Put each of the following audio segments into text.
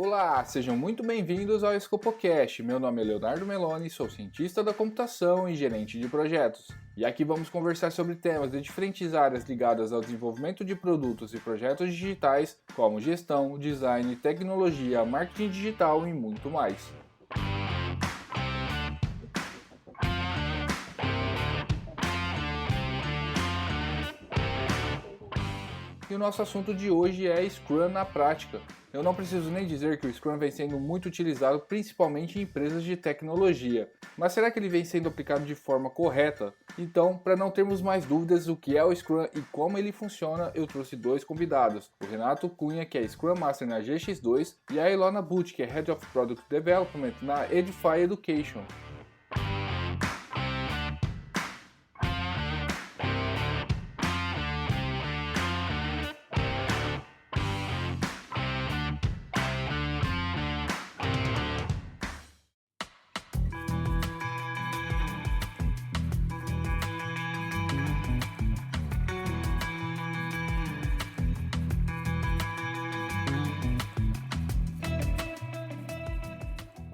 Olá, sejam muito bem-vindos ao Scopocast. Meu nome é Leonardo Meloni, sou cientista da computação e gerente de projetos. E aqui vamos conversar sobre temas de diferentes áreas ligadas ao desenvolvimento de produtos e projetos digitais, como gestão, design, tecnologia, marketing digital e muito mais. E o nosso assunto de hoje é Scrum na prática. Eu não preciso nem dizer que o Scrum vem sendo muito utilizado principalmente em empresas de tecnologia. Mas será que ele vem sendo aplicado de forma correta? Então, para não termos mais dúvidas do que é o Scrum e como ele funciona, eu trouxe dois convidados. O Renato Cunha, que é Scrum Master na GX2, e a Ilona Butch, que é Head of Product Development na Edify Education.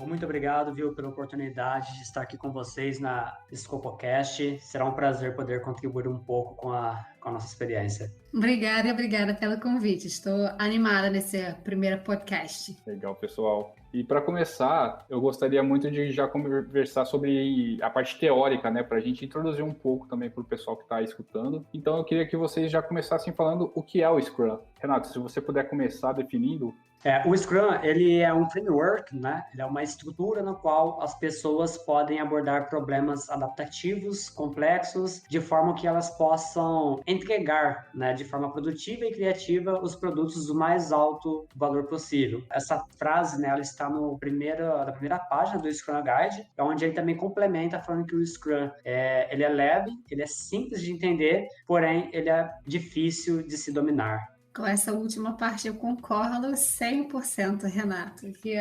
Muito obrigado, viu, pela oportunidade de estar aqui com vocês na Scopocast. Será um prazer poder contribuir um pouco com a nossa experiência. Obrigada pelo convite. Estou animada nesse primeiro podcast. Legal, pessoal. E para começar, eu gostaria muito de já conversar sobre a parte teórica, né, para a gente introduzir um pouco também para o pessoal que está escutando. Então, eu queria que vocês já começassem falando o que é o Scrum. Renato, se você puder começar definindo. O Scrum, ele é um framework, né? Ele é uma estrutura na qual as pessoas podem abordar problemas adaptativos, complexos, de forma que elas possam entregar, né, de forma produtiva e criativa os produtos do mais alto valor possível. Essa frase, né, ela está na primeira página do Scrum Guide, onde ele também complementa falando que o Scrum ele é leve, ele é simples de entender, porém ele é difícil de se dominar. Com essa última parte eu concordo 100%, Renato, que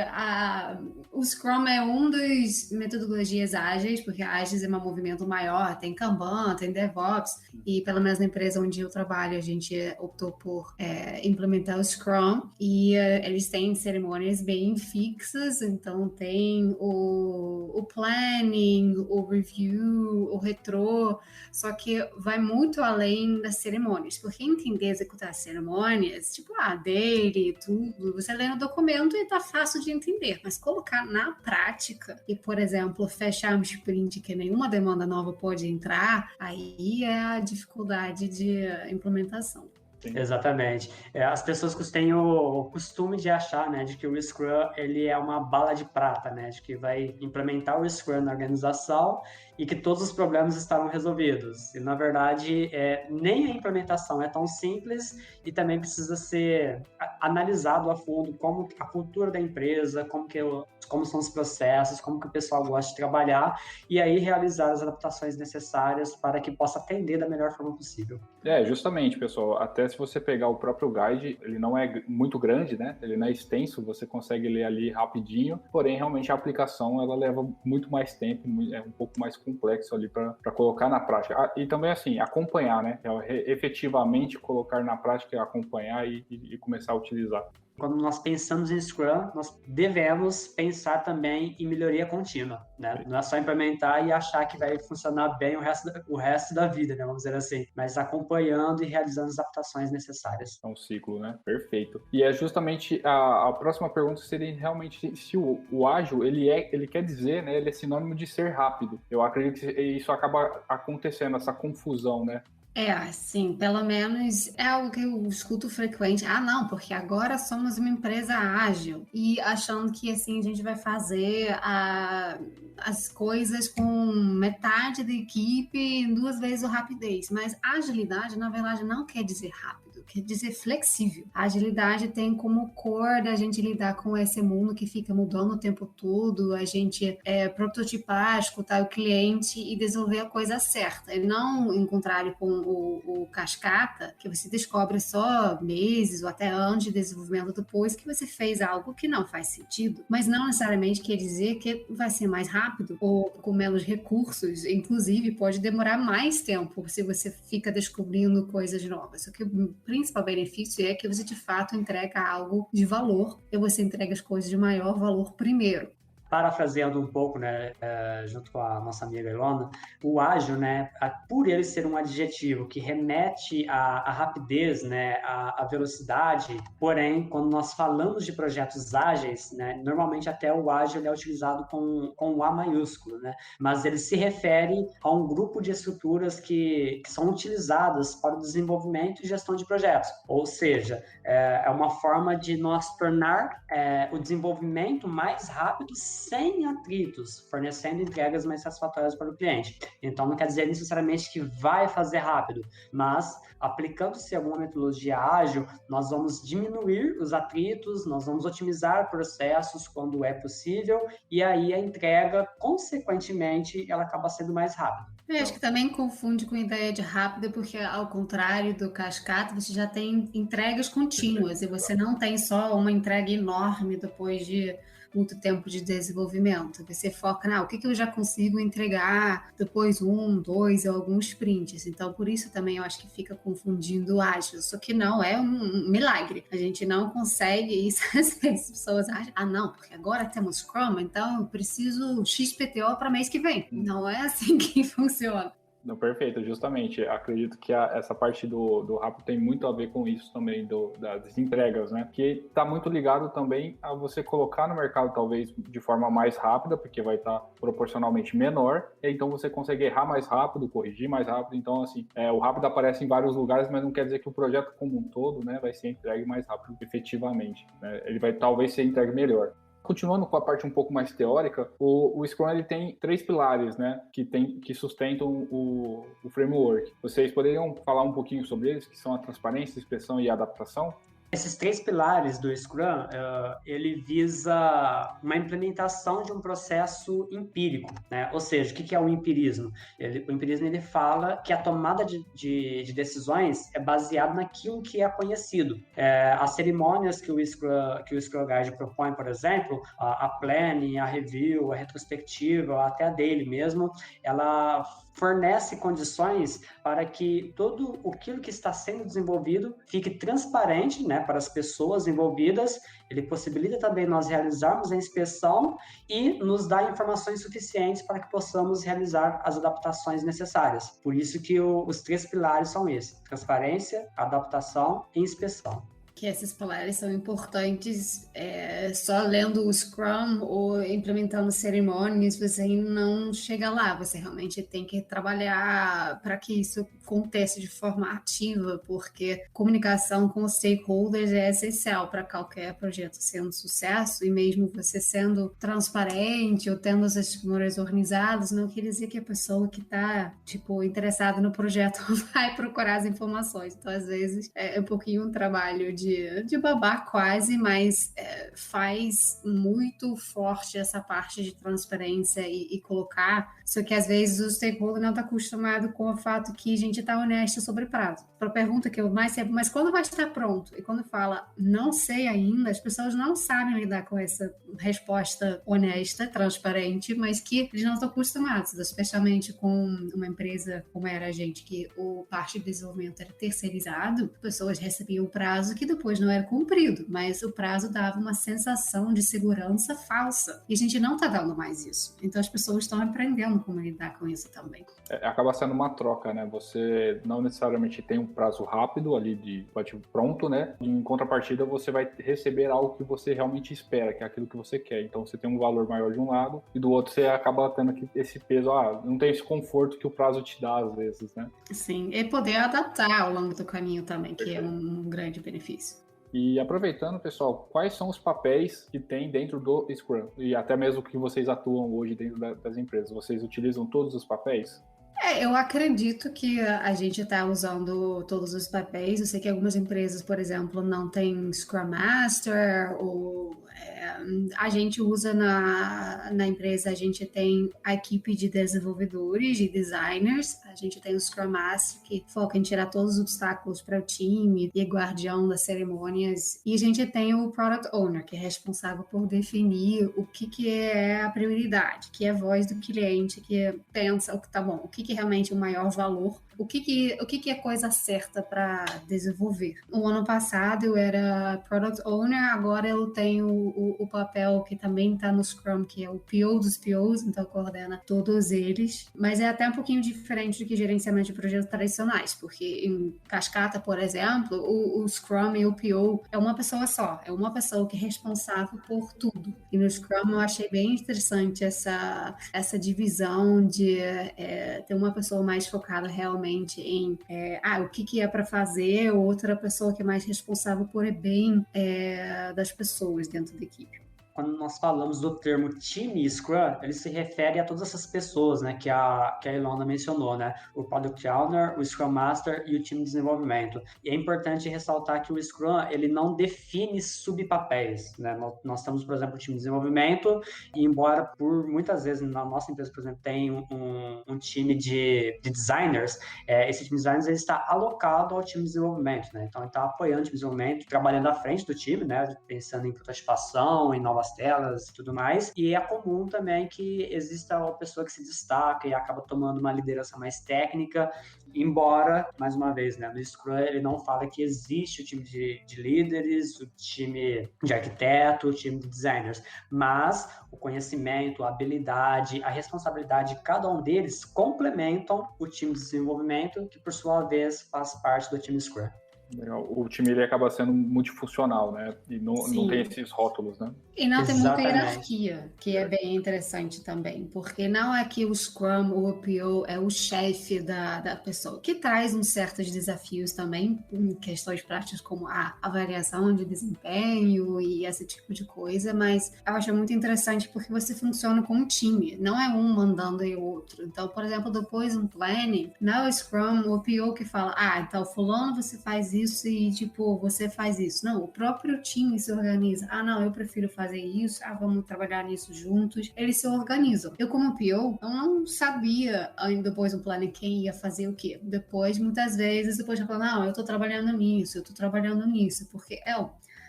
o Scrum é uma das metodologias ágeis, porque ágeis é um movimento maior, tem Kanban, tem DevOps, e pelo menos na empresa onde eu trabalho a gente optou por implementar o Scrum, e eles têm cerimônias bem fixas, então tem o planning, o review, o retro, só que vai muito além das cerimônias, porque entender e executar as cerimônias, tipo, daily, tudo, você lê no documento e tá fácil de entender, mas colocar na prática e, por exemplo, fechar um sprint que nenhuma demanda nova pode entrar, aí é a dificuldade de implementação. Sim. Exatamente. As pessoas têm o costume de achar, né, de que o Scrum ele é uma bala de prata, né, de que vai implementar o Scrum na organização e que todos os problemas estarão resolvidos. E, na verdade, nem a implementação é tão simples e também precisa ser analisado a fundo como a cultura da empresa, como são os processos, como que o pessoal gosta de trabalhar e aí realizar as adaptações necessárias para que possa atender da melhor forma possível. Justamente, pessoal. Até se você pegar o próprio guide, ele não é muito grande, né? Ele não é extenso, você consegue ler ali rapidinho, porém, realmente, a aplicação, ela leva muito mais tempo, é um pouco mais complexo ali para colocar na prática. E também, assim, acompanhar, né? Efetivamente colocar na prática, acompanhar e começar a utilizar. Quando nós pensamos em Scrum, nós devemos pensar também em melhoria contínua, né? Não é só implementar e achar que vai funcionar bem o resto da vida, né? Vamos dizer assim, mas acompanhando e realizando as adaptações necessárias. É um ciclo, né? Perfeito. E é justamente a próxima pergunta seria realmente se o ágil, ele quer dizer, né? Ele é sinônimo de ser rápido. Eu acredito que isso acaba acontecendo, essa confusão, né? Sim, pelo menos é algo que eu escuto frequente. Não, porque agora somos uma empresa ágil e achando que assim a gente vai fazer as coisas com metade da equipe, 2 vezes o rapidez. Mas agilidade, na verdade, não quer dizer rápido, quer dizer flexível. A agilidade tem como cor da gente lidar com esse mundo que fica mudando o tempo todo, a gente prototipar, escutar o cliente e desenvolver a coisa certa. E não, em contrário com o cascata, que você descobre só meses ou até anos de desenvolvimento depois que você fez algo que não faz sentido, mas não necessariamente quer dizer que vai ser mais rápido ou com menos recursos, inclusive pode demorar mais tempo se você fica descobrindo coisas novas. Só que principal benefício é que você de fato entrega algo de valor e você entrega as coisas de maior valor primeiro. Parafraseando um pouco, né, junto com a nossa amiga Ilona, o ágil, né, por ele ser um adjetivo que remete à rapidez, né, à velocidade, porém, quando nós falamos de projetos ágeis, né, normalmente até o ágil ele é utilizado com o A maiúsculo, né, mas ele se refere a um grupo de estruturas que são utilizadas para o desenvolvimento e gestão de projetos, ou seja, é uma forma de nós tornar o desenvolvimento mais rápido sem atritos, fornecendo entregas mais satisfatórias para o cliente. Então, não quer dizer necessariamente que vai fazer rápido, mas aplicando-se alguma metodologia ágil, nós vamos diminuir os atritos, nós vamos otimizar processos quando é possível, e aí a entrega, consequentemente, ela acaba sendo mais rápida. Eu acho que também confunde com ideia de rápido, porque ao contrário do cascata, você já tem entregas contínuas e você não tem só uma entrega enorme depois de muito tempo de desenvolvimento. Você foca, o que eu já consigo entregar depois 1, 2 ou alguns sprints. Então, por isso também eu acho que fica confundindo o ágil. Só que não é um milagre. A gente não consegue isso. Às vezes as pessoas acham, não, porque agora temos Scrum, então eu preciso XPTO para mês que vem. Não é assim que funciona. Não, perfeito, justamente. Acredito que essa parte do rápido tem muito a ver com isso também, das entregas, né? Que está muito ligado também a você colocar no mercado, talvez, de forma mais rápida, porque vai estar proporcionalmente menor, e então você consegue errar mais rápido, corrigir mais rápido. Então, assim, o rápido aparece em vários lugares, mas não quer dizer que o projeto como um todo, né, vai ser entregue mais rápido, efetivamente, né? Ele vai talvez ser entregue melhor. Continuando com a parte um pouco mais teórica, o Scrum ele tem 3 pilares, né, que sustentam o framework. Vocês poderiam falar um pouquinho sobre eles, que são a transparência, a inspeção e a adaptação? Esses 3 pilares do Scrum, ele visa uma implementação de um processo empírico, né? Ou seja, o que é o empirismo? O empirismo ele fala que a tomada de decisões é baseada naquilo que é conhecido. As cerimônias que o Scrum Guide propõe, por exemplo, a planning, a review, a retrospectiva, até a daily mesmo, ela fornece condições para que tudo aquilo que está sendo desenvolvido fique transparente, né, para as pessoas envolvidas. Ele possibilita também nós realizarmos a inspeção e nos dá informações suficientes para que possamos realizar as adaptações necessárias. Por isso que os 3 pilares são esses: transparência, adaptação e inspeção. Que esses pilares são importantes, só lendo o Scrum ou implementando cerimônias, você ainda não chega lá, você realmente tem que trabalhar para que isso aconteça de forma ativa, porque comunicação com os stakeholders é essencial para qualquer projeto sendo sucesso, e mesmo você sendo transparente ou tendo as cerimônias organizadas, não quer dizer que a pessoa que está, interessada no projeto vai procurar as informações. Então, às vezes, é um pouquinho um trabalho de babar quase, mas faz muito forte essa parte de transparência e colocar, só que às vezes o stakeholder não está acostumado com o fato que a gente está honesto sobre prazo. A pergunta que eu mais sempre, mas quando vai estar pronto? E quando fala, não sei ainda, as pessoas não sabem lidar com essa resposta honesta, transparente, mas que eles não estão acostumados, especialmente com uma empresa como era a gente, que o parte de desenvolvimento era terceirizado, pessoas recebiam o prazo que depois não era cumprido, mas o prazo dava uma sensação de segurança falsa. E a gente não está dando mais isso. Então as pessoas estão aprendendo como lidar com isso também. Acaba sendo uma troca, né? Você não necessariamente tem um prazo rápido ali de pronto, né? Em contrapartida, você vai receber algo que você realmente espera, que é aquilo que você quer. Então você tem um valor maior de um lado e do outro você acaba tendo esse peso, não tem esse conforto que o prazo te dá às vezes, né? Sim, e poder adaptar ao longo do caminho também, que é um grande benefício. E aproveitando, pessoal, quais são os papéis que tem dentro do Scrum? E até mesmo que vocês atuam hoje dentro das empresas. Vocês utilizam todos os papéis? Eu acredito que a gente está usando todos os papéis. Eu sei que algumas empresas, por exemplo, não tem Scrum Master, ou a gente usa na empresa, a gente tem a equipe de desenvolvedores e designers, a gente tem o Scrum Master, que foca em tirar todos os obstáculos para o time e é guardião das cerimônias, e a gente tem o Product Owner, que é responsável por definir o que é a prioridade, que é a voz do cliente, que pensa o que tá bom, o que realmente é o maior valor o que é coisa certa para desenvolver. O ano passado eu era Product Owner, agora eu tenho o papel que também está no Scrum, que é o PO dos POs, então coordena todos eles, mas é até um pouquinho diferente do que gerenciamento de projetos tradicionais, porque em Cascata, por exemplo, o Scrum e o PO é uma pessoa só, é uma pessoa que é responsável por tudo. E no Scrum eu achei bem interessante essa divisão de ter uma pessoa mais focada realmente em o que é para fazer, outra pessoa que é mais responsável por bem das pessoas dentro da equipe. Quando nós falamos do termo time Scrum, ele se refere a todas essas pessoas, né, que a Ilona mencionou, né, o Product Owner, o Scrum Master e o time de desenvolvimento. E é importante ressaltar que o Scrum, ele não define subpapéis, né, nós temos, por exemplo, o time de desenvolvimento, e embora por muitas vezes na nossa empresa, por exemplo, tem um time de designers, esse time de designers ele está alocado ao time de desenvolvimento, né, então ele está apoiando o time de desenvolvimento, trabalhando à frente do time, né, pensando em prototipação, em novas telas e tudo mais, e é comum também que exista uma pessoa que se destaca e acaba tomando uma liderança mais técnica, embora, mais uma vez, né, no Scrum ele não fala que existe o time de líderes, o time de arquiteto, o time de designers, mas o conhecimento, a habilidade, a responsabilidade de cada um deles complementam o time de desenvolvimento, que por sua vez faz parte do time Scrum. O time ele acaba sendo multifuncional, né? E não tem esses rótulos, né? E não tem muita hierarquia, que é bem interessante também, porque não é que o Scrum ou o PO é o chefe da pessoa, que traz uns certos desafios também, em questões práticas como a avaliação de desempenho e esse tipo de coisa, mas eu acho muito interessante porque você funciona com um time, não é um mandando o outro. Então, por exemplo, depois um planning, não é o Scrum ou o PO que fala, então fulano você faz isso e tipo, você faz isso. Não, o próprio time se organiza. Não, eu prefiro fazer isso, vamos trabalhar nisso juntos. Eles se organizam. Eu, como PO, eu não sabia ainda depois do plano quem ia fazer o quê. Depois, muitas vezes, eu falo, não, eu tô trabalhando nisso, porque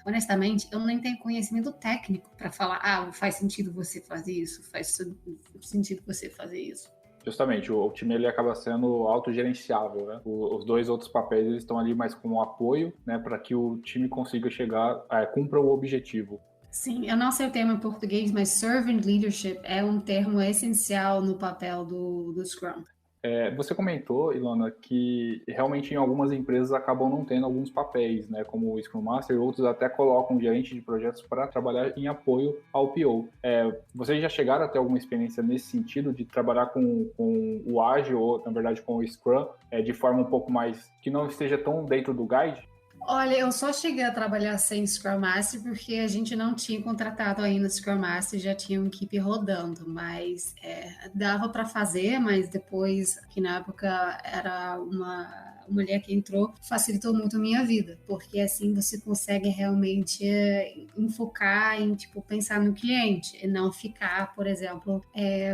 honestamente, eu nem tenho conhecimento técnico para falar, faz sentido você fazer isso, faz sentido você fazer isso. Justamente, o time ele acaba sendo autogerenciável, né? Os dois outros papéis eles estão ali mais como apoio, né, para que o time consiga cumpra o objetivo. Sim, eu não sei o termo em português, mas servant leadership é um termo essencial no papel do Scrum. Você comentou, Ilona, que realmente em algumas empresas acabam não tendo alguns papéis, né, como o Scrum Master, outros até colocam um gerente de projetos para trabalhar em apoio ao PO. Vocês já chegaram a ter alguma experiência nesse sentido, de trabalhar com o Agile, ou na verdade com o Scrum, de forma um pouco mais, que não esteja tão dentro do guide? Olha, eu só cheguei a trabalhar sem Scrum Master porque a gente não tinha contratado ainda Scrum Master, já tinha uma equipe rodando, mas dava para fazer, mas depois, que na época era uma mulher que entrou, facilitou muito a minha vida, porque assim você consegue realmente enfocar em, pensar no cliente e não ficar, por exemplo,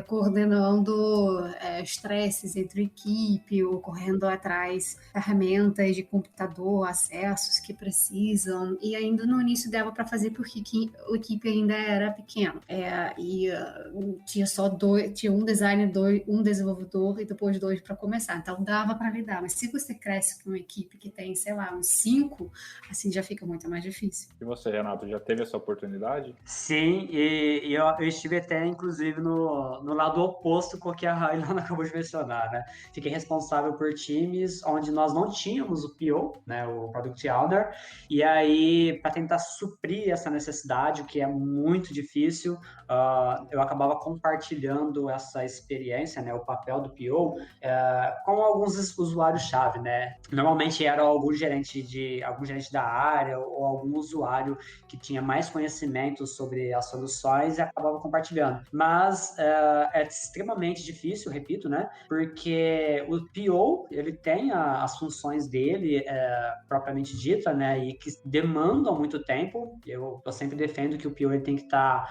coordenando estresses entre equipe ou correndo atrás ferramentas de computador, acessos que precisam, e ainda no início dava para fazer porque a equipe ainda era pequena, tinha só tinha um designer, um desenvolvedor e depois 2 para começar, então dava para lidar, mas se você cresce com uma equipe que tem, sei lá, uns 5, assim já fica muito mais difícil. E você, Renato, já teve essa oportunidade? Sim, e eu estive até, inclusive, no lado oposto com o que a Ilona acabou de mencionar, né? Fiquei responsável por times onde nós não tínhamos o PO, né, o Product Owner, e aí, para tentar suprir essa necessidade, o que é muito difícil, eu acabava compartilhando essa experiência, né, o papel do PO, com alguns usuários-chave, né? Normalmente era algum gerente da área ou algum usuário que tinha mais conhecimento sobre as soluções e acabava compartilhando. Mas é extremamente difícil, repito, né? Porque o PO, ele tem as funções dele propriamente dita, né? E que demandam muito tempo. Eu sempre defendo que o PO ele tem que estar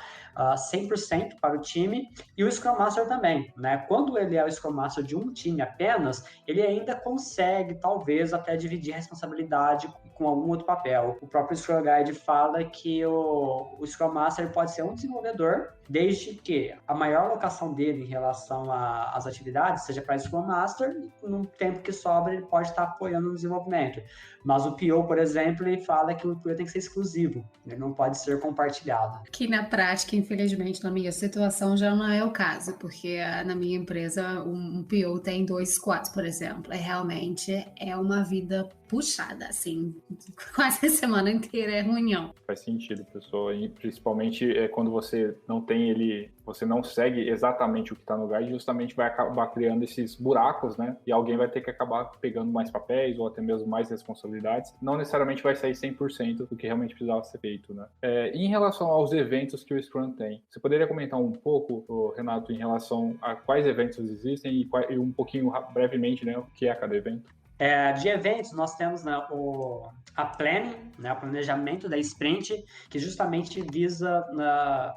100% para o time, e o Scrum Master também, né? Quando ele é o Scrum Master de um time apenas, ele ainda consegue consegue, talvez, até dividir a responsabilidade com algum outro papel. O próprio Scrum Guide fala que o Scrum Master pode ser um desenvolvedor, desde que a maior alocação dele em relação às atividades seja para Scrum Master, e no tempo que sobra ele pode estar apoiando no desenvolvimento. Mas o PO, por exemplo, ele fala que o PO tem que ser exclusivo, ele não pode ser compartilhado. Que na prática, infelizmente, na minha situação já não é o caso, porque na minha empresa um PO tem 2 squads, por exemplo. Realmente é uma vida puxada, assim, quase a semana inteira é reunião. Faz sentido, pessoal, e principalmente quando você não tem você não segue exatamente o que está no guide, justamente vai acabar criando esses buracos, né? E alguém vai ter que acabar pegando mais papéis ou até mesmo mais responsabilidades. Não necessariamente vai sair 100% do que realmente precisava ser feito, né? Em relação aos eventos que o Scrum tem, você poderia comentar um pouco, Renato, em relação a quais eventos existem e um pouquinho brevemente, né, o que é cada evento? De eventos, nós temos, né, a planning, né, o planejamento da sprint, que justamente visa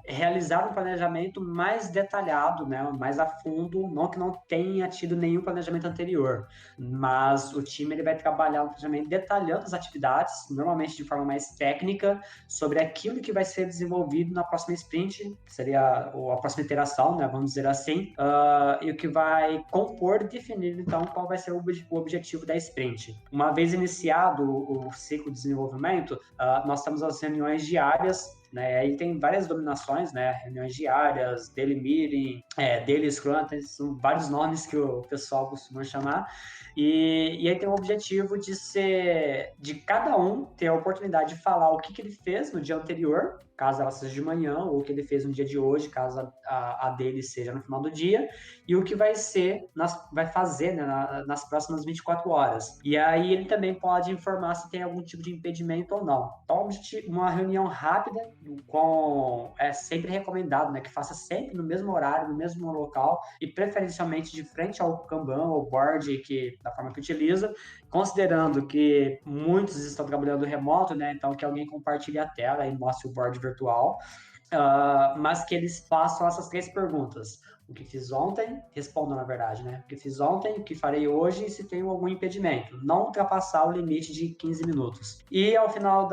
realizar um planejamento mais detalhado, né, mais a fundo, não que não tenha tido nenhum planejamento anterior, mas o time ele vai trabalhar no planejamento detalhando as atividades, normalmente de forma mais técnica, sobre aquilo que vai ser desenvolvido na próxima sprint, que seria a próxima iteração, né, vamos dizer assim, e o que vai compor e definir, então, qual vai ser o objetivo da sprint. Uma vez iniciado o ciclo de desenvolvimento, nós temos as reuniões diárias, né? Aí tem várias dominações, né? Reuniões diárias, daily meeting, daily scrum, são vários nomes que o pessoal costuma chamar. E aí tem o objetivo de cada um ter a oportunidade de falar o que ele fez no dia anterior, caso ela seja de manhã, ou o que ele fez no dia de hoje, caso a dele seja no final do dia, e o que vai fazer, né, nas próximas 24 horas. E aí ele também pode informar se tem algum tipo de impedimento ou não. Então, uma reunião rápida, é sempre recomendado, né, que faça sempre no mesmo horário, no mesmo local, e preferencialmente de frente ao Kanban, ou board, da forma que utiliza, considerando que muitos estão trabalhando remoto, né, então que alguém compartilhe a tela e mostre o board virtual, mas que eles façam essas 3 perguntas. O que fiz ontem, respondam na verdade, né? O que fiz ontem, o que farei hoje e se tem algum impedimento. Não ultrapassar o limite de 15 minutos. E ao final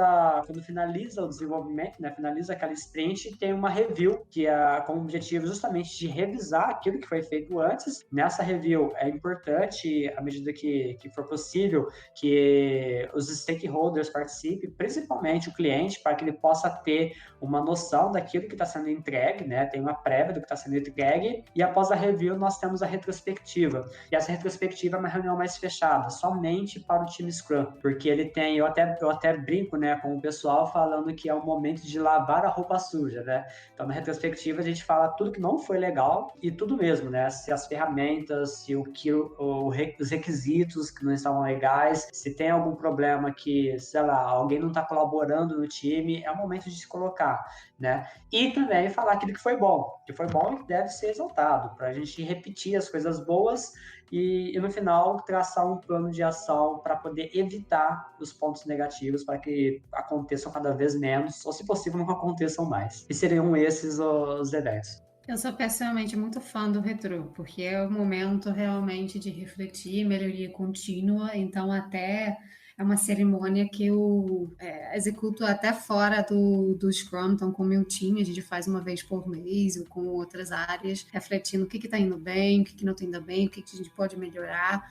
quando finaliza o desenvolvimento, né? Finaliza aquela sprint, tem uma review, que é com o objetivo justamente de revisar aquilo que foi feito antes. Nessa review é importante, à medida que for possível, que os stakeholders participem, principalmente o cliente, para que ele possa ter uma noção daquilo que está sendo entregue, né? Tem uma prévia do que está sendo entregue, e após a review nós temos a retrospectiva. E essa retrospectiva é uma reunião mais fechada, somente para o time Scrum, porque ele tem, eu até brinco, né, com o pessoal falando que é o momento de lavar a roupa suja, né? Então na retrospectiva a gente fala tudo que não foi legal e tudo mesmo, né? Se as ferramentas, se os requisitos que não estavam legais, se tem algum problema que, sei lá, alguém não está colaborando no time, é o momento de se colocar, né? E também falar aquilo que foi bom e que deve ser exaltado, para a gente repetir as coisas boas e no final traçar um plano de ação para poder evitar os pontos negativos, para que aconteçam cada vez menos, ou se possível não aconteçam mais. E seriam esses os eventos. Eu sou pessoalmente muito fã do retrô, porque é o momento realmente de refletir, melhoria contínua, então até é uma cerimônia que eu executo até fora do Scrum, então com o meu time, a gente faz uma vez por mês, ou com outras áreas, refletindo o que está indo bem, o que não está indo bem, o que a gente pode melhorar.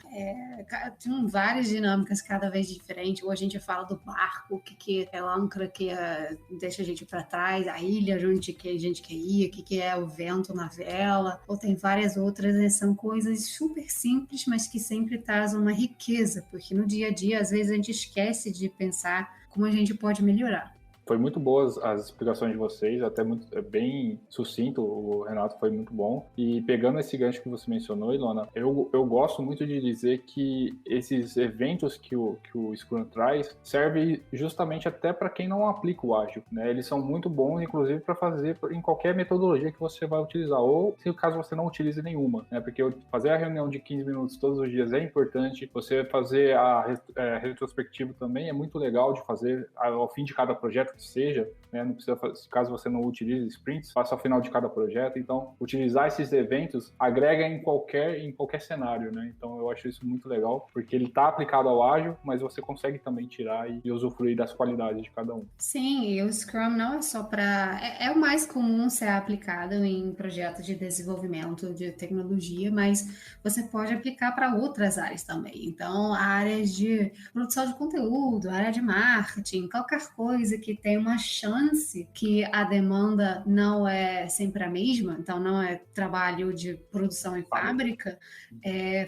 Tem várias dinâmicas cada vez diferentes, ou a gente fala do barco, o que é a âncora que deixa a gente para trás, a ilha onde a gente quer ir, o que é o vento na vela, ou tem várias outras, são coisas super simples, mas que sempre trazem uma riqueza, porque no dia a dia, às vezes, a gente esquece de pensar como a gente pode melhorar. Foi muito boas as explicações de vocês, até bem sucinto, o Renato foi muito bom. E pegando esse gancho que você mencionou, Ilona, eu gosto muito de dizer que esses eventos que o Scrum traz servem justamente até para quem não aplica o ágil, né? Eles são muito bons, inclusive, para fazer em qualquer metodologia que você vai utilizar, ou se caso você não utilize nenhuma, né? Porque fazer a reunião de 15 minutos todos os dias é importante, você fazer a retrospectiva também é muito legal de fazer ao fim de cada projeto que seja, né? Não precisa, caso você não utilize sprints, faça ao final de cada projeto. Então, utilizar esses eventos agrega em qualquer cenário, né? Então, eu Eu acho isso muito legal, porque ele está aplicado ao ágil, mas você consegue também tirar e usufruir das qualidades de cada um. Sim, e o Scrum não é só para... É o mais comum ser aplicado em projetos de desenvolvimento de tecnologia, mas você pode aplicar para outras áreas também. Então, áreas de produção de conteúdo, área de marketing, qualquer coisa que tenha uma chance que a demanda não é sempre a mesma, então não é trabalho de produção em fábrica,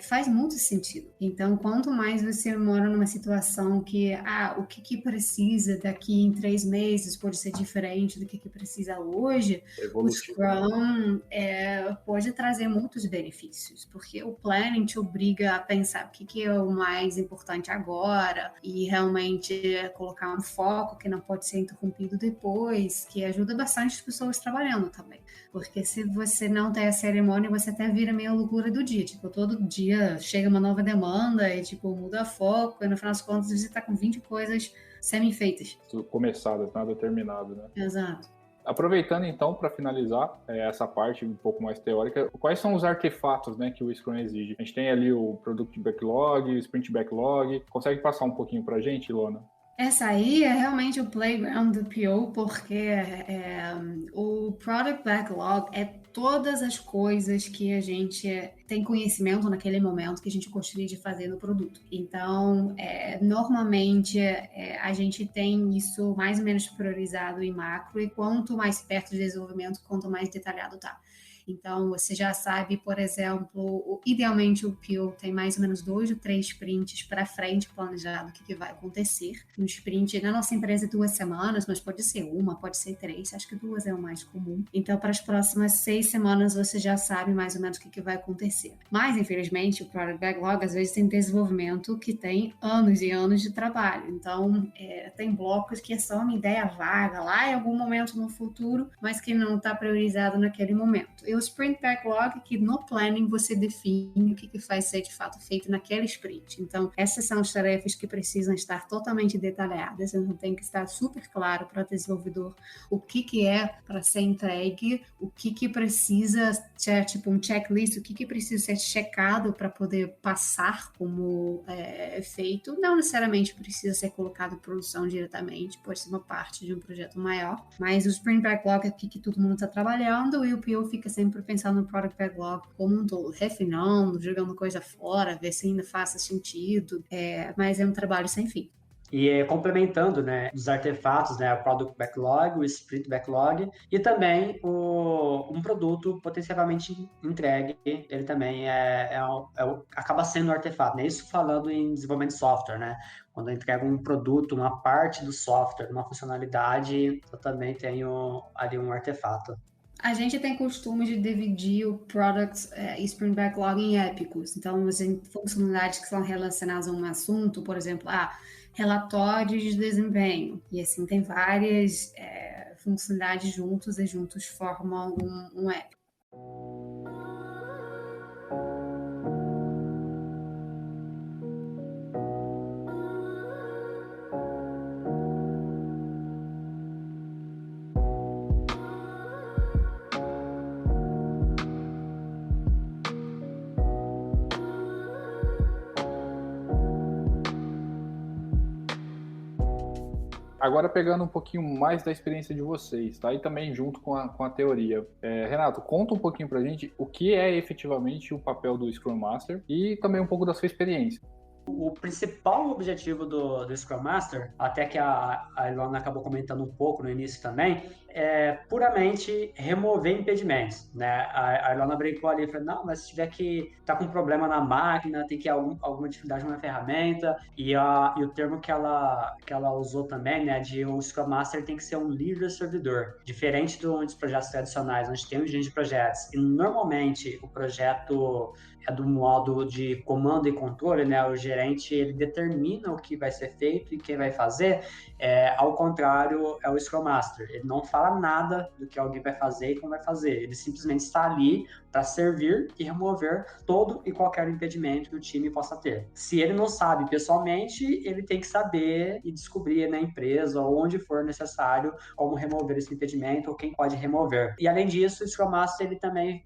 faz muito sentido. Então, quanto mais você mora numa situação que o que precisa daqui em 3 meses pode ser diferente do que precisa hoje, o Scrum pode trazer muitos benefícios, porque o planning te obriga a pensar o que é o mais importante agora e realmente colocar um foco que não pode ser interrompido depois, que ajuda bastante as pessoas trabalhando também. Porque se você não tem a cerimônia, você até vira meio loucura do dia. Tipo, todo dia chega uma nova demanda e, tipo, muda foco e no final das contas você tá com 20 coisas semi-feitas. Começadas, nada terminado, né? Exato. Aproveitando então para finalizar essa parte um pouco mais teórica, quais são os artefatos, né, que o Scrum exige? A gente tem ali o Product Backlog, o Sprint Backlog. Consegue passar um pouquinho para a gente, Ilona? Essa aí é realmente o playground do PO, porque o Product Backlog é todas as coisas que a gente tem conhecimento naquele momento que a gente gostaria de fazer no produto. Então, normalmente a gente tem isso mais ou menos priorizado em macro, e quanto mais perto do desenvolvimento, quanto mais detalhado tá. Então, você já sabe, por exemplo, idealmente o PO tem mais ou menos 2 ou 3 sprints para frente planejado o que vai acontecer. Um sprint, na nossa empresa, 2 semanas, mas pode ser 1, pode ser 3, acho que 2 é o mais comum. Então, para as próximas 6 semanas, você já sabe mais ou menos o que vai acontecer. Mas, infelizmente, o Product Backlog, às vezes, tem desenvolvimento que tem anos e anos de trabalho. Então, tem blocos que é só uma ideia vaga lá em algum momento no futuro, mas que não está priorizado naquele momento. E o Sprint Backlog, que no planning você define o que vai ser de fato feito naquele sprint. Então, essas são as tarefas que precisam estar totalmente detalhadas. Então, tem que estar super claro para o desenvolvedor o que é para ser entregue, o que precisa ser tipo um checklist, o que precisa ser checado para poder passar como feito. Não necessariamente precisa ser colocado em produção diretamente, pode ser uma parte de um projeto maior. Mas o Sprint Backlog é o que todo mundo está trabalhando, e o PO fica sempre pensando no Product Backlog como um todo, refinando, jogando coisa fora, ver se ainda faça sentido, mas é um trabalho sem fim. E complementando, né, os artefatos, né, o Product Backlog, o Sprint Backlog e também um produto potencialmente entregue, ele também acaba sendo um artefato, né? Isso falando em desenvolvimento de software, né? Quando eu entrego um produto, uma parte do software, uma funcionalidade, eu também tenho ali um artefato. A gente tem costume de dividir o Product e Sprint Backlog em épicos. Então, funcionalidades que são relacionadas a um assunto, por exemplo, relatórios de desempenho. E assim, tem várias funcionalidades juntos e juntos formam um épico. Agora pegando um pouquinho mais da experiência de vocês, tá? E também junto com a teoria. Renato, conta um pouquinho pra gente o que é efetivamente o papel do Scrum Master e também um pouco da sua experiência. O principal objetivo do Scrum Master, até que a Ilona acabou comentando um pouco no início também, é puramente remover impedimentos, né? A Ilona brincou ali e falou, não, mas se tiver que tá com problema na máquina, tem que alguma dificuldade na ferramenta, e o termo que ela usou também, né, de o Scrum Master tem que ser um líder servidor, diferente dos projetos tradicionais, onde tem um gerente de projetos, e normalmente o projeto é do modo de comando e controle, né, o gerente gerente ele determina o que vai ser feito e quem vai fazer, ao contrário, é o Scrum Master. Ele não fala nada do que alguém vai fazer e como vai fazer. Ele simplesmente está ali para servir e remover todo e qualquer impedimento que o time possa ter. Se ele não sabe pessoalmente, ele tem que saber e descobrir na empresa ou onde for necessário como remover esse impedimento ou quem pode remover. E além disso, o Scrum Master ele também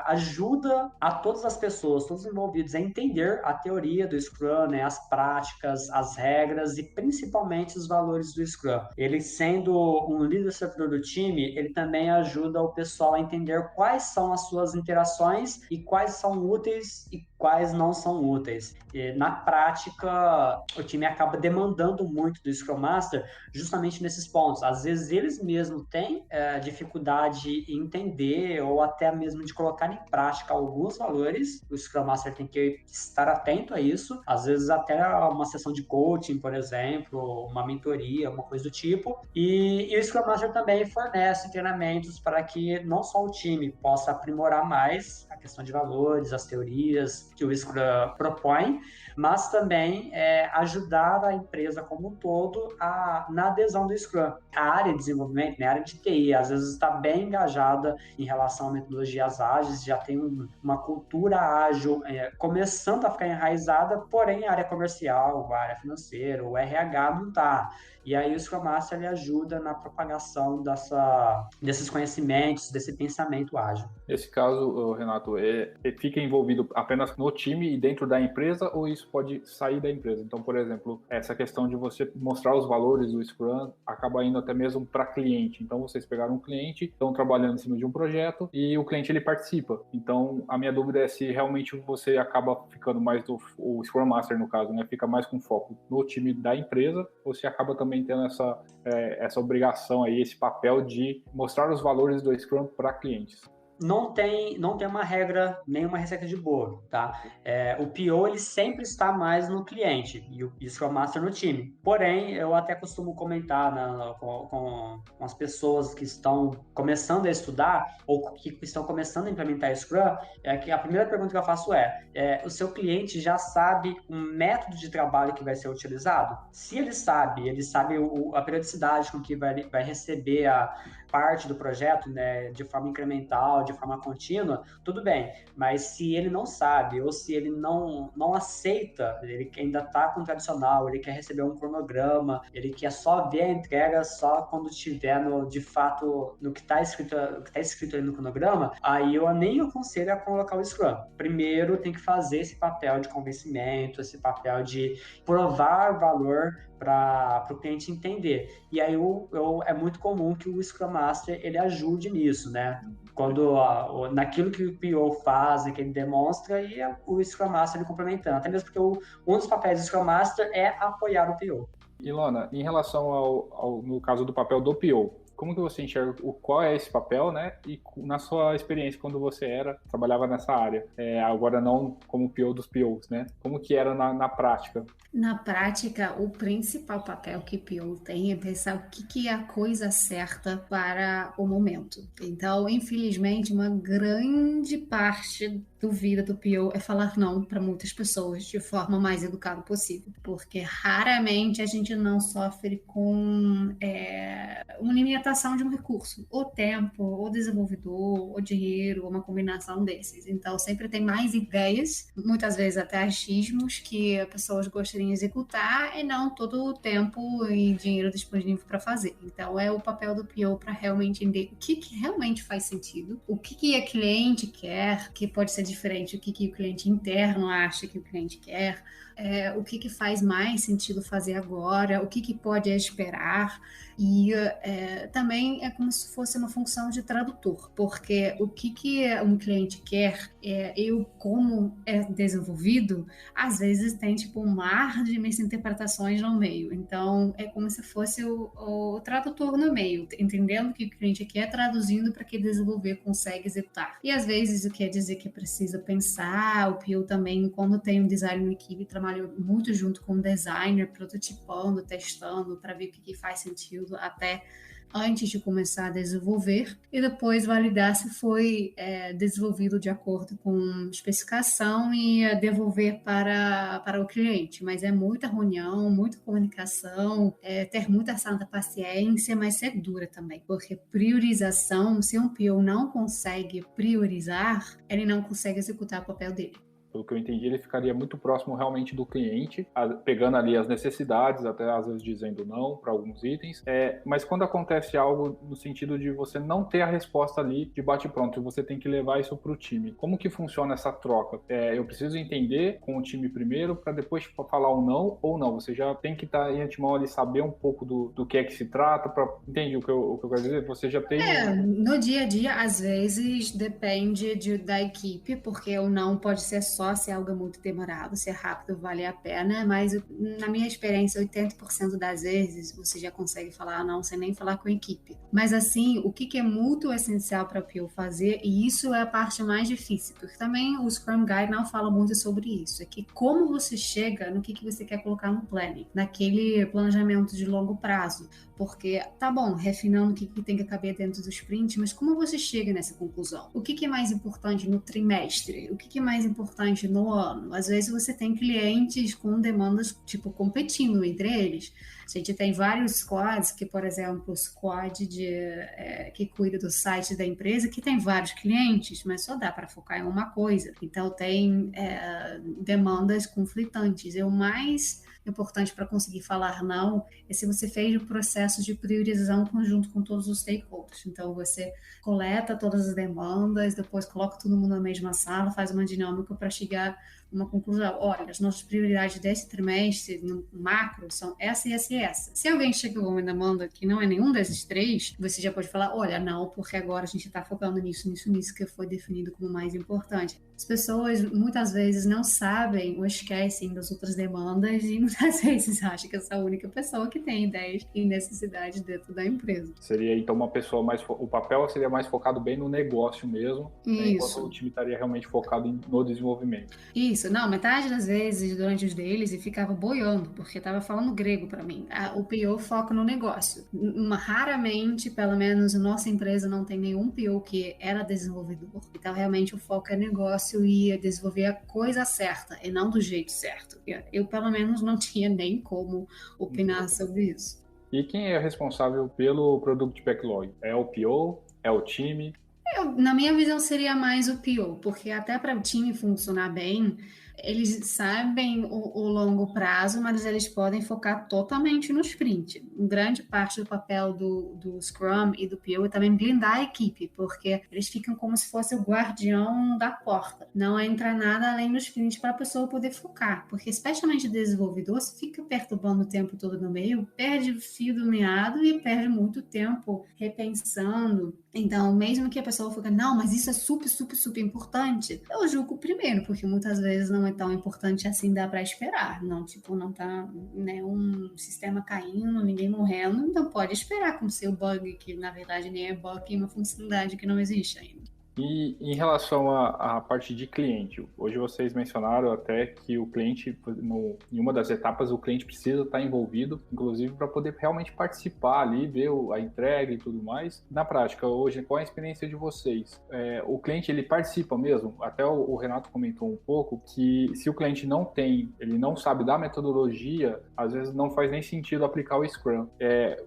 ajuda a todas as pessoas, todos os envolvidos a entender a teoria do Scrum, né, as práticas, as regras e principalmente os valores do Scrum. Ele sendo um líder servidor do time, ele também ajuda o pessoal a entender quais são as suas interações e quais são úteis e quais não são úteis. E, na prática, o time acaba demandando muito do Scrum Master justamente nesses pontos. Às vezes, eles mesmos têm dificuldade em entender ou até mesmo de colocar em prática alguns valores. O Scrum Master tem que estar atento a isso. Às vezes, até uma sessão de coaching, por exemplo, uma mentoria, uma coisa do tipo. E o Scrum Master também fornece treinamentos para que não só o time possa aprimorar mais a questão de valores, as teorias que o Scrum propõe, mas também ajudar a empresa como um todo na adesão do Scrum. A área de desenvolvimento, né, a área de TI, às vezes está bem engajada em relação a metodologias ágeis, já tem uma cultura ágil começando a ficar enraizada, porém a área comercial, a área financeira, o RH não está. E aí o Scrum Master ele ajuda na propagação desses conhecimentos, desse pensamento ágil. Nesse caso, Renato, fica envolvido apenas no time e dentro da empresa, ou isso pode sair da empresa? Então, por exemplo, essa questão de você mostrar os valores do Scrum acaba indo até mesmo para cliente. Então, vocês pegaram um cliente, estão trabalhando em cima de um projeto e o cliente ele participa. Então, a minha dúvida é se realmente você acaba ficando mais o Scrum Master, no caso, né? Fica mais com foco no time da empresa, ou se acaba também tendo essa obrigação aí, esse papel de mostrar os valores do Scrum para clientes. Não tem uma regra, nem uma receita de bolo, tá? O PO, ele sempre está mais no cliente e o Scrum Master no time. Porém, eu até costumo comentar com as pessoas que estão começando a estudar ou que estão começando a implementar Scrum, que a primeira pergunta que eu faço o seu cliente já sabe um método de trabalho que vai ser utilizado? Se ele sabe a periodicidade com que vai receber a parte do projeto, né, de forma incremental, de forma contínua, tudo bem. Mas se ele não sabe, ou se ele não aceita, ele ainda está com o tradicional, ele quer receber um cronograma, ele quer só ver a entrega só quando estiver de fato no que está escrito ali no cronograma, aí eu nem aconselho a colocar o Scrum. Primeiro tem que fazer esse papel de convencimento, esse papel de provar valor para o cliente entender. E aí é muito comum que o Scrum Master ele ajude nisso, né? Quando naquilo que o PO faz, que ele demonstra, e o Scrum Master ele complementando. Até mesmo porque um dos papéis do Scrum Master é apoiar o PO. Ilona, em relação no caso do papel do PO, como que você enxerga qual é esse papel, né? E na sua experiência quando você trabalhava nessa área, agora não como PO dos POs, né? Como que era na prática? Na prática, o principal papel que o PO tem é pensar o que é a coisa certa para o momento. Então, infelizmente, uma grande parte da vida do PO é falar não para muitas pessoas de forma mais educada possível, porque raramente a gente não sofre com uma limitação de um recurso, ou tempo, ou desenvolvedor, ou dinheiro, ou uma combinação desses. Então, sempre tem mais ideias, muitas vezes até achismos que as pessoas gostariam de executar e não todo o tempo e dinheiro disponível para fazer. Então, é o papel do PO para realmente entender o que realmente faz sentido, o que a cliente quer, que pode ser diferente, o que o cliente interno acha que o cliente quer, o que faz mais sentido fazer agora, o que pode esperar. E também é como se fosse uma função de tradutor, porque o que um cliente quer, eu como é desenvolvido, às vezes tem tipo um mar de misinterpretações no meio. Então é como se fosse o tradutor no meio, entendendo o que o cliente quer, traduzindo para que o desenvolvedor consiga executar. E às vezes o que quer dizer que precisa pensar, o PO também, quando tem um design na equipe, trabalha trabalho muito junto com o designer, prototipando, testando, para ver o que faz sentido até antes de começar a desenvolver, e depois validar se foi desenvolvido de acordo com especificação e devolver para o cliente. Mas é muita reunião, muita comunicação, ter muita santa paciência, mas ser dura também, porque priorização, se um PO não consegue priorizar, ele não consegue executar o papel dele. Pelo que eu entendi, ele ficaria muito próximo realmente do cliente, pegando ali as necessidades, até às vezes dizendo não para alguns itens. Mas quando acontece algo no sentido de você não ter a resposta ali de bate-pronto, e você tem que levar isso para o time, como que funciona essa troca? Eu preciso entender com o time primeiro para depois falar um não ou não. Você já tem que estar em antemão ali, saber um pouco do que é que se trata, entende o que eu quero dizer? Você já tem... No dia a dia, às vezes, depende da equipe, porque o não pode ser só se é algo muito demorado, se é rápido, vale a pena, mas na minha experiência, 80% das vezes você já consegue falar não sem nem falar com a equipe. Mas assim, o que é muito essencial para o PO fazer, e isso é a parte mais difícil, porque também o Scrum Guide não fala muito sobre isso, é que como você chega no que você quer colocar no planning, naquele planejamento de longo prazo, porque tá bom, refinando o que tem que caber dentro do sprint, mas como você chega nessa conclusão? O que é mais importante no trimestre? O que é mais importante no ano? Às vezes você tem clientes com demandas, tipo, competindo entre eles. A gente tem vários squads, que, por exemplo, o squad que cuida do site da empresa, que tem vários clientes, mas só dá para focar em uma coisa. Então, tem demandas conflitantes. O mais importante para conseguir falar não é se você fez o processo de priorização conjunto com todos os stakeholders. Então, você coleta todas as demandas, depois coloca todo mundo na mesma sala, faz uma dinâmica para chegar uma conclusão. Olha, as nossas prioridades desse trimestre no macro são essa e essa e essa. Se alguém chega com uma demanda que não é nenhum desses três, você já pode falar, olha, não, porque agora a gente está focando nisso, que foi definido como mais importante. As pessoas muitas vezes não sabem ou esquecem das outras demandas e muitas vezes acham que essa é a única pessoa que tem ideias e necessidades dentro da empresa. Seria então uma pessoa o papel seria mais focado bem no negócio mesmo, né, enquanto o time estaria realmente focado no desenvolvimento. Isso, não, metade das vezes durante os deles eu ficava boiando, porque estava falando grego para mim. O PO foca no negócio. Raramente, pelo menos, a nossa empresa não tem nenhum PO que era desenvolvedor. Então, realmente, o foco é negócio e desenvolver a coisa certa e não do jeito certo. Eu, pelo menos, não tinha nem como opinar sobre isso. E quem é responsável pelo Product Backlog? É o PO? É o time? Na minha visão, seria mais o PO, porque até para o time funcionar bem, eles sabem o longo prazo, mas eles podem focar totalmente no sprint. Grande parte do papel do Scrum e do PO é também blindar a equipe, porque eles ficam como se fosse o guardião da porta. Não entra nada além do sprint para a pessoa poder focar, porque especialmente o desenvolvedor, se fica perturbando o tempo todo no meio, perde o fio do meado e perde muito tempo repensando. Então, mesmo que a pessoa fique, não, mas isso é super, super, super importante, eu julgo primeiro, porque muitas vezes não é tão importante assim, dá para esperar. Não, tipo, não tá nenhum sistema caindo, ninguém morrendo, então pode esperar com o seu bug, que na verdade nem é bug, é uma funcionalidade que não existe ainda. E em relação à parte de cliente, hoje vocês mencionaram até que o cliente, em uma das etapas, o cliente precisa estar envolvido, inclusive para poder realmente participar ali, ver a entrega e tudo mais. Na prática, hoje, qual é a experiência de vocês? O cliente, ele participa mesmo? Até o Renato comentou um pouco que se o cliente ele não sabe da metodologia, às vezes não faz nem sentido aplicar o Scrum.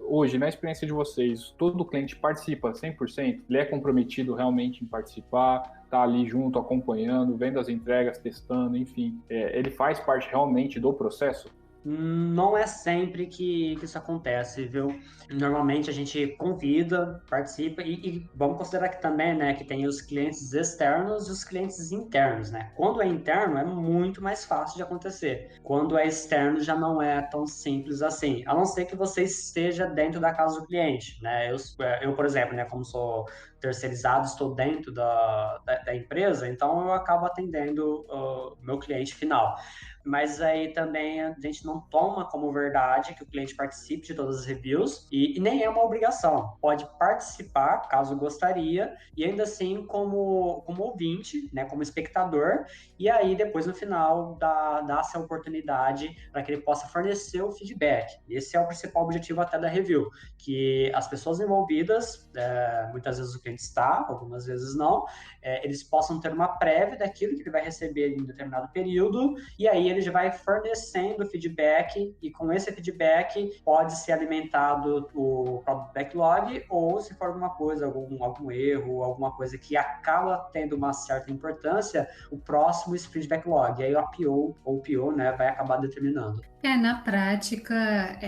Hoje, na experiência de vocês, todo cliente participa 100%? Ele é comprometido realmente em participar, tá ali junto, acompanhando, vendo as entregas, testando, enfim. Ele faz parte realmente do processo? Não é sempre que isso acontece, viu? Normalmente a gente convida, participa e vamos considerar que também, né, que tem os clientes externos e os clientes internos, né? Quando é interno é muito mais fácil de acontecer. Quando é externo já não é tão simples assim, a não ser que você esteja dentro da casa do cliente, né? Eu por exemplo, né, como sou terceirizado, estou dentro da empresa, então eu acabo atendendo o meu cliente final. mas aí também a gente não toma como verdade que o cliente participe de todas as reviews e nem é uma obrigação. Pode participar, caso gostaria, e ainda assim como ouvinte, né, como espectador, e aí depois no final dá essa oportunidade para que ele possa fornecer o feedback. Esse é o principal objetivo até da review, que as pessoas envolvidas, muitas vezes o cliente está, algumas vezes não, eles possam ter uma prévia daquilo que ele vai receber em determinado período, e aí ele já vai fornecendo feedback, e com esse feedback pode ser alimentado o próprio backlog, ou se for alguma coisa, algum erro, alguma coisa que acaba tendo uma certa importância, o próximo sprint backlog, e aí o PO, ou o PO, né, vai acabar determinando. Na prática,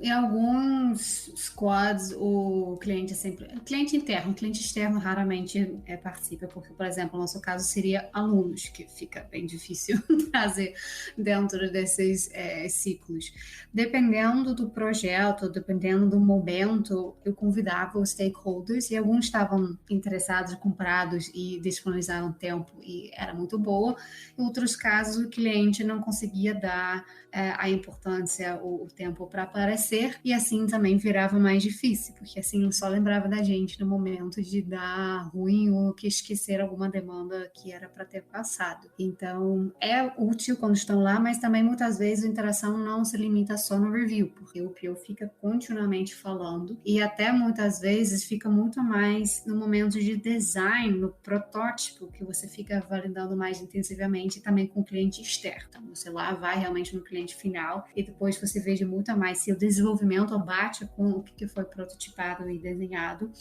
em alguns squads, o cliente é sempre... Cliente interno, cliente externo raramente participa, porque, por exemplo, no nosso caso seria alunos, que fica bem difícil trazer dentro desses ciclos. Dependendo do projeto, dependendo do momento, eu convidava os stakeholders, e alguns estavam interessados, comprados e disponibilizaram tempo, e era muito boa. Em outros casos, o cliente não conseguia dar a importância, o tempo para aparecer, e assim também virava mais difícil, porque assim só lembrava da gente no momento de dar ruim ou que esquecer alguma demanda que era para ter passado. Então é útil quando estão lá, mas também muitas vezes a interação não se limita só no review, porque o PO fica continuamente falando, e até muitas vezes fica muito mais no momento de design, no protótipo, que você fica validando mais intensivamente também com o cliente externo. Então você lá vai realmente no cliente final, e depois você veja muito mais se o desenvolvimento bate com o que foi prototipado e desenhado,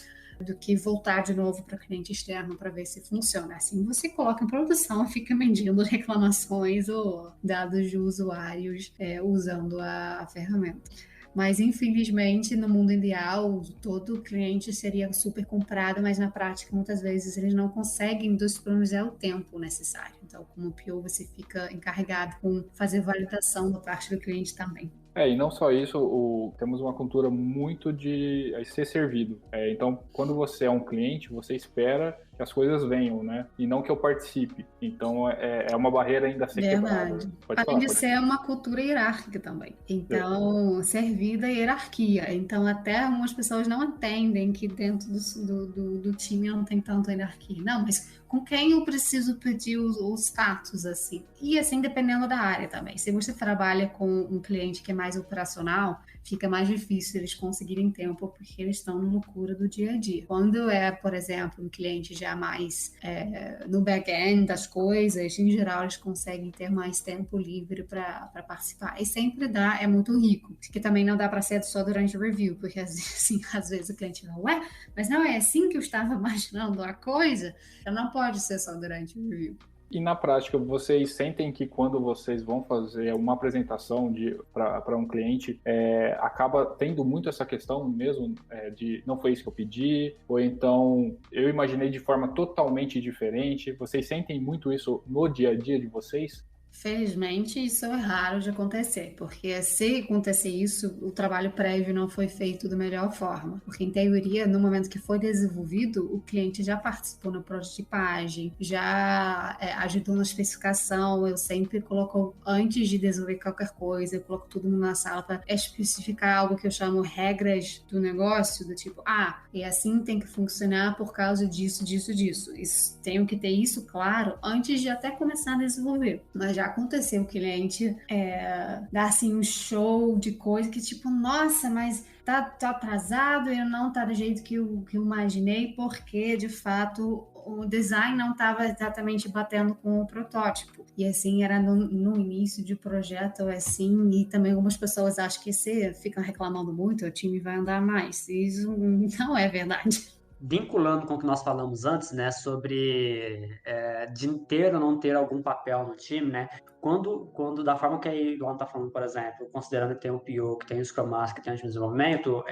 do que voltar de novo para o cliente externo para ver se funciona. Assim você coloca em produção e fica medindo reclamações ou dados de usuários usando a ferramenta. Mas, infelizmente, no mundo ideal, todo cliente seria super comprado, mas na prática, muitas vezes, eles não conseguem disponibilizar o tempo necessário. Então, como PO, você fica encarregado com fazer validação da parte do cliente também. E não só isso, temos uma cultura muito de ser servido. Então, quando você é um cliente, você espera que as coisas venham, né? E não que eu participe. Então, é uma barreira ainda a ser quebrada. Além de ser uma cultura hierárquica também. Então, servida e hierarquia. Então, até algumas pessoas não entendem que dentro do time não tem tanta hierarquia. Não, mas com quem eu preciso pedir o status, assim? E assim, dependendo da área também. Se você trabalha com um cliente que é mais operacional, fica mais difícil eles conseguirem tempo, porque eles estão na loucura do dia a dia. Quando por exemplo, um cliente já mais no back-end das coisas, em geral eles conseguem ter mais tempo livre para participar. E sempre é muito rico, que também não dá para ser só durante o review, porque assim, às vezes o cliente fala, ué, mas não é assim que eu estava imaginando a coisa? Então não pode ser só durante o review. E na prática, vocês sentem que quando vocês vão fazer uma apresentação para um cliente, acaba tendo muito essa questão mesmo de não foi isso que eu pedi, ou então eu imaginei de forma totalmente diferente? Vocês sentem muito isso no dia a dia de vocês? Felizmente, isso é raro de acontecer, porque se acontecer isso, o trabalho prévio não foi feito da melhor forma. Porque, em teoria, no momento que foi desenvolvido, o cliente já participou na prototipagem, já ajudou na especificação. Eu sempre coloco, antes de desenvolver qualquer coisa, eu coloco todo mundo na sala para especificar algo que eu chamo regras do negócio, do tipo, e assim tem que funcionar por causa disso, disso, disso. Tenho que ter isso claro antes de até começar a desenvolver. Mas já aconteceu o cliente dar assim um show de coisa que tipo, nossa, mas tá atrasado, eu não tá do jeito que eu imaginei, porque de fato o design não estava exatamente batendo com o protótipo. E assim, era no início de projeto, assim, e também algumas pessoas acham que se ficam reclamando muito, o time vai andar mais. Isso não é verdade. Vinculando com o que nós falamos antes, né, sobre de ter ou não ter algum papel no time, né, quando da forma que a Ilona está falando, por exemplo, considerando que tem o PO, que tem o Scrum Master, que tem o time de desenvolvimento,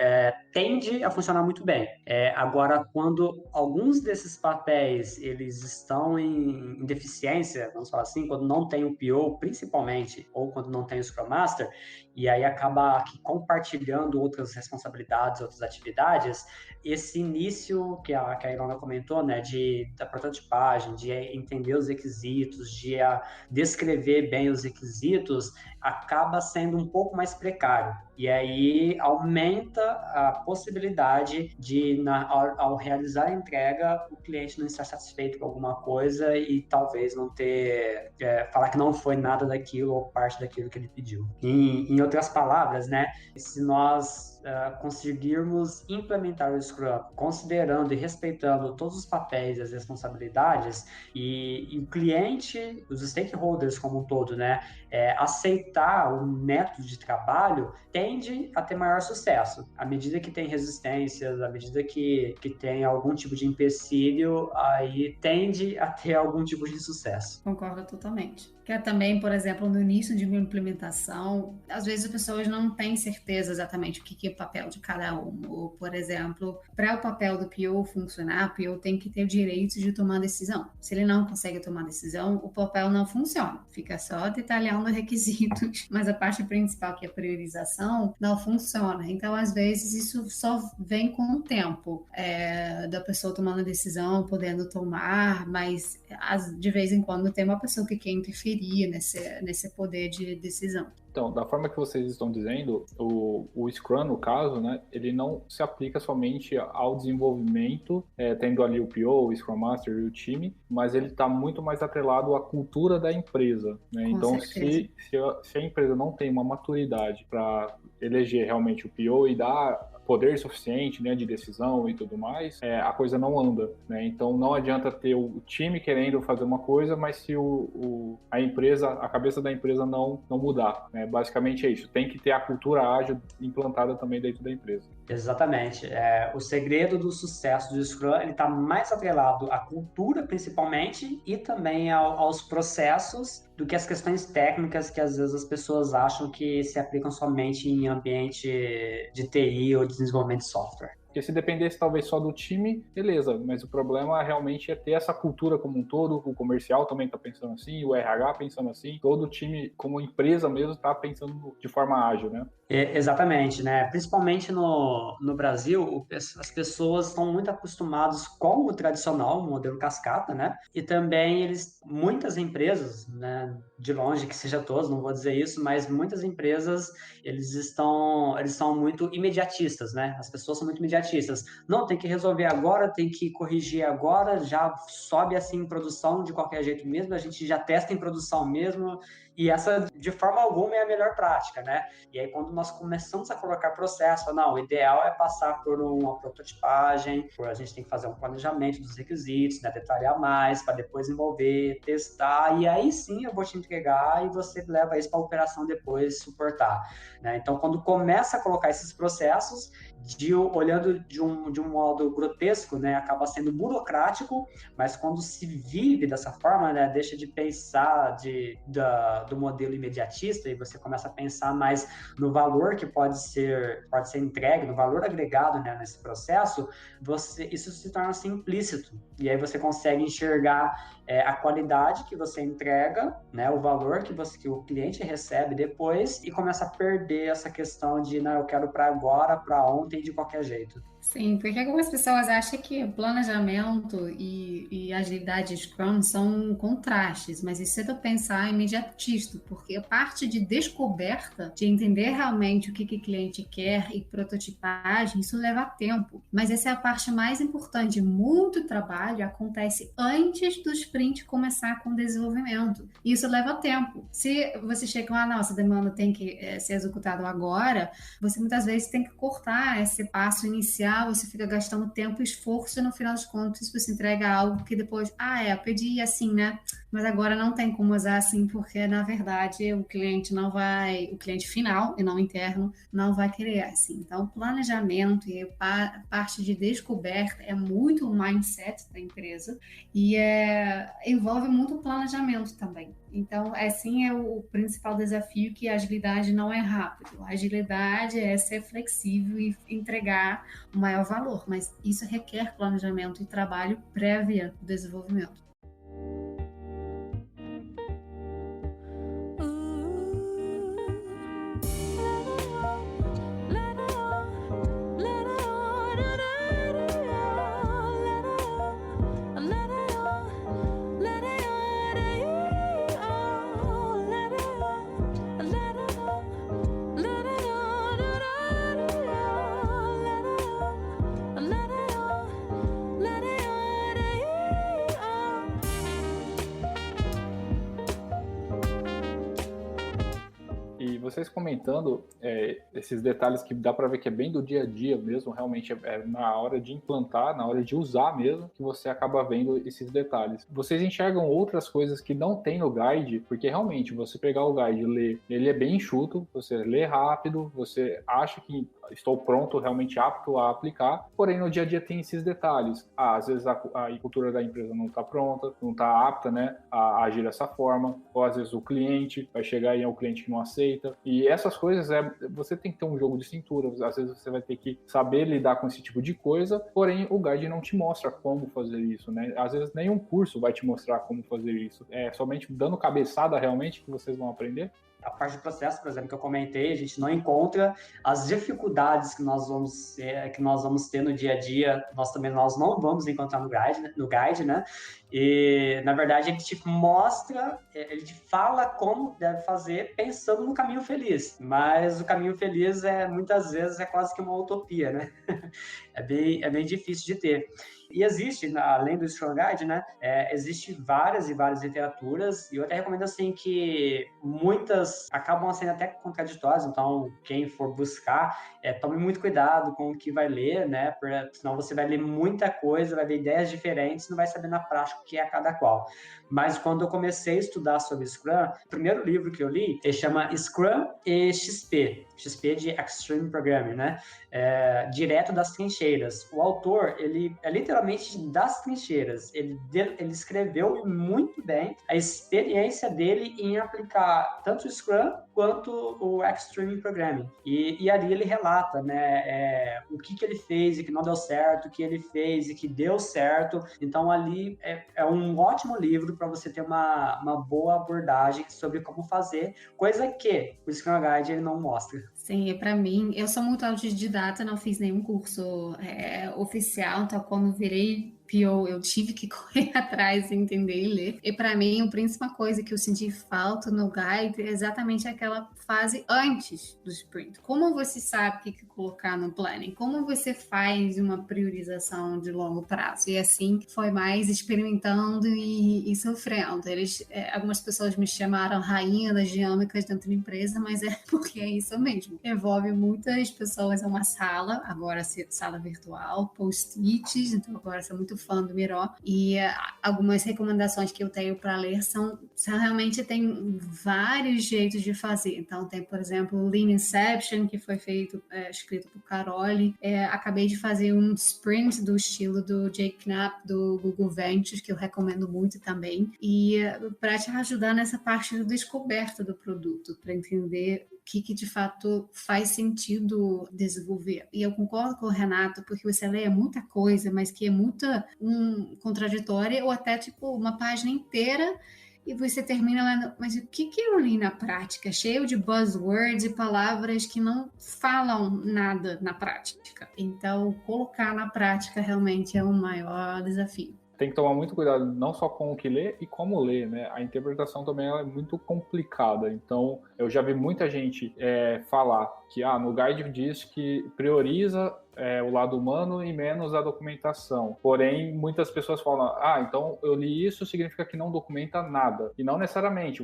tende a funcionar muito bem. Agora, quando alguns desses papéis eles estão em deficiência, vamos falar assim, quando não tem o PO, principalmente, ou quando não tem o Scrum Master, e aí acaba aqui compartilhando outras responsabilidades, outras atividades, esse início que a Ilona comentou, né, da prototipagem, de entender os requisitos, de descrever entender bem os requisitos, acaba sendo um pouco mais precário. E aí aumenta a possibilidade de, ao realizar a entrega, o cliente não estar satisfeito com alguma coisa e talvez não ter, falar que não foi nada daquilo ou parte daquilo que ele pediu. Em outras palavras, né, se nós conseguirmos implementar o Scrum considerando e respeitando todos os papéis e as responsabilidades e o cliente, os stakeholders como um todo, né, aceitar o método de trabalho, tende a ter maior sucesso. À medida que tem resistências, à medida que tem algum tipo de empecilho, aí tende a ter algum tipo de sucesso. Concordo totalmente. Que é também, por exemplo, no início de uma implementação, às vezes as pessoas não têm certeza exatamente o que é o papel de cada um. Ou, por exemplo, para o papel do PO funcionar, o PO tem que ter o direito de tomar decisão. Se ele não consegue tomar decisão, o papel não funciona. Fica só detalhando requisitos, mas a parte principal, que é a priorização, não funciona. Então, às vezes, isso só vem com o tempo da pessoa tomando decisão, podendo tomar, mas de vez em quando tem uma pessoa que quer interferir nesse poder de decisão. Então, da forma que vocês estão dizendo, o Scrum, no caso, né, ele não se aplica somente ao desenvolvimento, tendo ali o PO, o Scrum Master e o time, mas ele está muito mais atrelado à cultura da empresa, né? Então, se a empresa não tem uma maturidade para eleger realmente o PO e dar poder suficiente, né, de decisão e tudo mais, a coisa não anda, né? Então não adianta ter o time querendo fazer uma coisa, mas se a cabeça da empresa não mudar, né? Basicamente é isso. Tem que ter a cultura ágil implantada também dentro da empresa. Exatamente. O segredo do sucesso do Scrum, ele está mais atrelado à cultura, principalmente, e também aos processos, do que as questões técnicas que às vezes as pessoas acham que se aplicam somente em ambiente de TI ou desenvolvimento de software. Porque se dependesse talvez só do time, beleza, mas o problema realmente é ter essa cultura como um todo, o comercial também está pensando assim, o RH pensando assim, todo o time como empresa mesmo está pensando de forma ágil, né? Exatamente, né? Principalmente no Brasil, as pessoas estão muito acostumadas com o tradicional, o modelo cascata, né? E também muitas empresas, né? De longe que seja todos, não vou dizer isso, mas muitas empresas, eles são muito imediatistas, né? As pessoas são muito imediatistas. Não, tem que resolver agora, tem que corrigir agora, já sobe assim em produção de qualquer jeito mesmo, a gente já testa em produção mesmo, e essa, de forma alguma, é a melhor prática, né? E aí, quando nós começamos a colocar processo, não, o ideal é passar por uma prototipagem, a gente tem que fazer um planejamento dos requisitos, né, detalhar mais, para depois envolver, testar, e aí sim eu vou te entregar e você leva isso para a operação depois suportar, né? Então, quando começa a colocar esses processos, olhando de um modo grotesco, né, acaba sendo burocrático, mas quando se vive dessa forma, né, deixa de pensar do modelo imediatista e você começa a pensar mais no valor que pode ser entregue, no valor agregado, né, nesse processo, isso se torna assim, implícito. E aí você consegue enxergar a qualidade que você entrega, né, o valor que o cliente recebe depois, e começa a perder essa questão de, não, eu quero para agora, para ontem, de qualquer jeito. Sim, porque algumas pessoas acham que planejamento e agilidade Scrum são contrastes, mas isso é de pensar imediatista, porque a parte de descoberta, de entender realmente o que o cliente quer e prototipagem, isso leva tempo. Mas essa é a parte mais importante. Muito trabalho acontece antes do sprint começar com o desenvolvimento. Isso leva tempo. Se você chega lá, nossa demanda tem que ser executada agora, você muitas vezes tem que cortar esse passo inicial, você fica gastando tempo e esforço e no final das contas você entrega algo que depois, eu pedi assim, né? Mas agora não tem como usar assim, porque na verdade o cliente final e não interno, não vai querer assim. Então, planejamento e a parte de descoberta é muito o mindset da empresa e envolve muito planejamento também. Então, assim é o principal desafio, que a agilidade não é rápido. A agilidade é ser flexível e entregar o maior valor, mas isso requer planejamento e trabalho prévio do desenvolvimento. vocês comentando esses detalhes que dá para ver que é bem do dia a dia mesmo, realmente é na hora de implantar, na hora de usar mesmo, que você acaba vendo esses detalhes. Vocês enxergam outras coisas que não tem no guide, porque realmente você pegar o guide e ler, ele é bem enxuto, você lê rápido, você acha que estou pronto, realmente apto a aplicar, porém no dia a dia tem esses detalhes. Às vezes a cultura da empresa não está pronta, não está apta, né, a agir dessa forma, ou às vezes o cliente vai chegar e é o cliente que não aceita, e essas coisas você tem que ter um jogo de cintura, às vezes você vai ter que saber lidar com esse tipo de coisa, porém o guide não te mostra como fazer isso, né, às vezes nenhum curso vai te mostrar como fazer isso, é somente dando cabeçada realmente que vocês vão aprender. A parte do processo, por exemplo, que eu comentei, a gente não encontra as dificuldades que nós vamos ter no dia a dia, nós não vamos encontrar no guide, né? E, na verdade, ele te mostra, ele te fala como deve fazer pensando no caminho feliz, mas o caminho feliz muitas vezes é quase que uma utopia, né? É bem difícil de ter. E existe, além do Scrum Guide, né, existe várias e várias literaturas, e eu até recomendo assim que muitas acabam sendo até contraditórias, então quem for buscar, tome muito cuidado com o que vai ler, né, senão você vai ler muita coisa, vai ver ideias diferentes, não vai saber na prática o que é cada qual. Mas quando eu comecei a estudar sobre Scrum, o primeiro livro que eu li, ele chama Scrum e XP de Extreme Programming, né, direto das trincheiras. O autor, ele é literalmente das trincheiras. Ele escreveu muito bem a experiência dele em aplicar tanto o Scrum quanto o Extreme Programming. E ali ele relata, né, o que ele fez e que não deu certo, o que ele fez e que deu certo. Então ali é um ótimo livro para você ter uma boa abordagem sobre como fazer, coisa que o Scrum Guide ele não mostra. Sim, para mim, eu sou muito autodidata, não fiz nenhum curso oficial, então quando virei PO, eu tive que correr atrás, entender e ler. E para mim, a principal coisa que eu senti falta no guide é exatamente aquela fase antes do sprint. Como você sabe o que colocar no planning? Como você faz uma priorização de longo prazo? E assim, foi mais experimentando e sofrendo. Algumas pessoas me chamaram rainha das dinâmicas dentro da empresa, mas é porque é isso mesmo. Envolve muitas pessoas em uma sala, agora sala virtual, post-its, então agora sou muito fã do Miro, e algumas recomendações que eu tenho para ler são realmente tem vários jeitos de fazer. Então tem, por exemplo, o Lean Inception, que foi escrito por Carole. Acabei de fazer um sprint do estilo do Jake Knapp, do Google Ventures, que eu recomendo muito também, e para te ajudar nessa parte da descoberta do produto, para entender o que de fato faz sentido desenvolver. E eu concordo com o Renato, porque você lê muita coisa, mas que é muita contraditória, ou até tipo uma página inteira, e você termina lendo, mas o que eu li na prática? Cheio de buzzwords e palavras que não falam nada na prática. Então, colocar na prática realmente é o maior desafio. Tem que tomar muito cuidado não só com o que lê e como lê, né? A interpretação também é muito complicada. Então, eu já vi muita gente falar que no guide diz que prioriza o lado humano e menos a documentação. Porém, muitas pessoas falam, então eu li isso, significa que não documenta nada. E não necessariamente,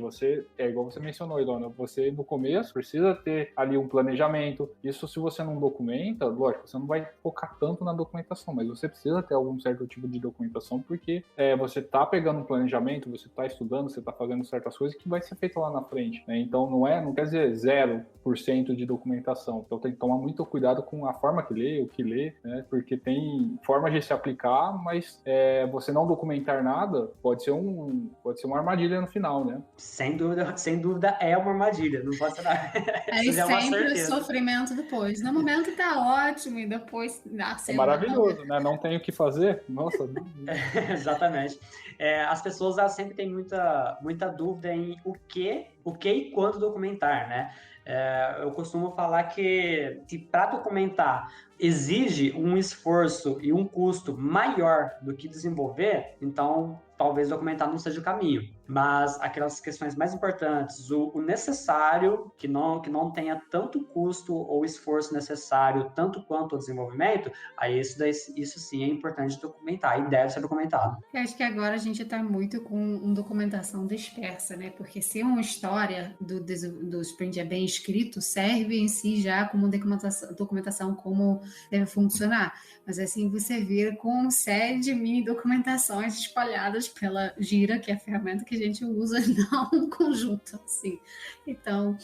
igual você mencionou, Ilona, você no começo precisa ter ali um planejamento. Isso se você não documenta, lógico, você não vai focar tanto na documentação, mas você precisa ter algum certo tipo de documentação, porque você está pegando um planejamento, você está estudando, você está fazendo certas coisas que vai ser feito lá na frente, né? Então não quer dizer 0% de documentação. Então tem que tomar muito cuidado com a forma que lê, o que lê, né? Porque tem formas de se aplicar, mas você não documentar nada pode ser uma armadilha no final, né? Sem dúvida é uma armadilha, não pode ser nada. Aí sempre o sofrimento depois. No momento tá ótimo e depois é maravilhoso, né? Não tem o que fazer. Nossa. Exatamente. As pessoas elas sempre têm muita dúvida em o que e quando documentar, né? Eu costumo falar que para documentar exige um esforço e um custo maior do que desenvolver, então talvez documentar não seja o caminho. Mas aquelas questões mais importantes, o necessário, que não tenha tanto custo ou esforço necessário, tanto quanto o desenvolvimento, aí isso sim é importante documentar e deve ser documentado. Eu acho que agora a gente está muito com documentação dispersa, né? Porque se uma história do sprint é bem escrito, serve em si já como documentação como deve funcionar. Mas assim, você vira com uma série de mini documentações espalhadas pela Gira, que é a ferramenta que a gente usa, não um conjunto assim. Então,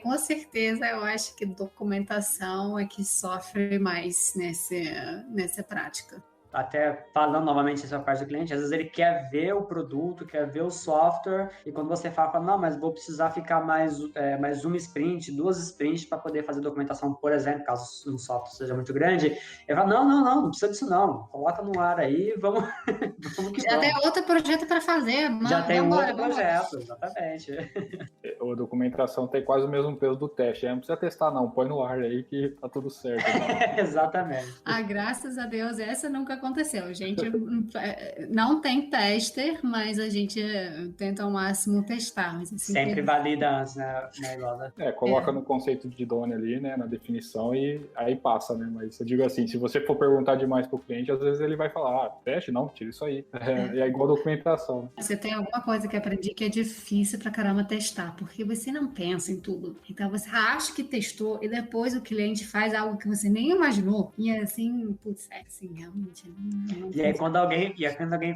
com certeza, eu acho que documentação é que sofre mais nessa prática. Até falando novamente essa parte do cliente, às vezes ele quer ver o produto, quer ver o software, e quando você fala, não, mas vou precisar ficar mais uma sprint, 2 sprints para poder fazer documentação, por exemplo, caso o software seja muito grande, ele fala, não precisa disso não, coloca no ar aí, vamos que Já vamos. tem outro projeto para fazer, Já tem vambora, outro projeto, exatamente. A documentação tem quase o mesmo peso do teste. Não precisa testar, não. Põe no ar aí que tá tudo certo. Exatamente. Graças a Deus, essa nunca aconteceu. A gente não tem tester, mas a gente tenta ao máximo testar. Mas, assim, sempre valida antes, né, Ilona? Coloca no conceito de Done ali, né, na definição, e aí passa, né? Mas eu digo assim, se você for perguntar demais pro cliente, às vezes ele vai falar, teste? Não, tira isso aí. E é igual documentação. Você tem alguma coisa que aprendi que é difícil pra caramba testar, porque você não pensa em tudo. Então você acha que testou e depois o cliente faz algo que você nem imaginou. E assim, putz, assim, realmente. Não e aí quando alguém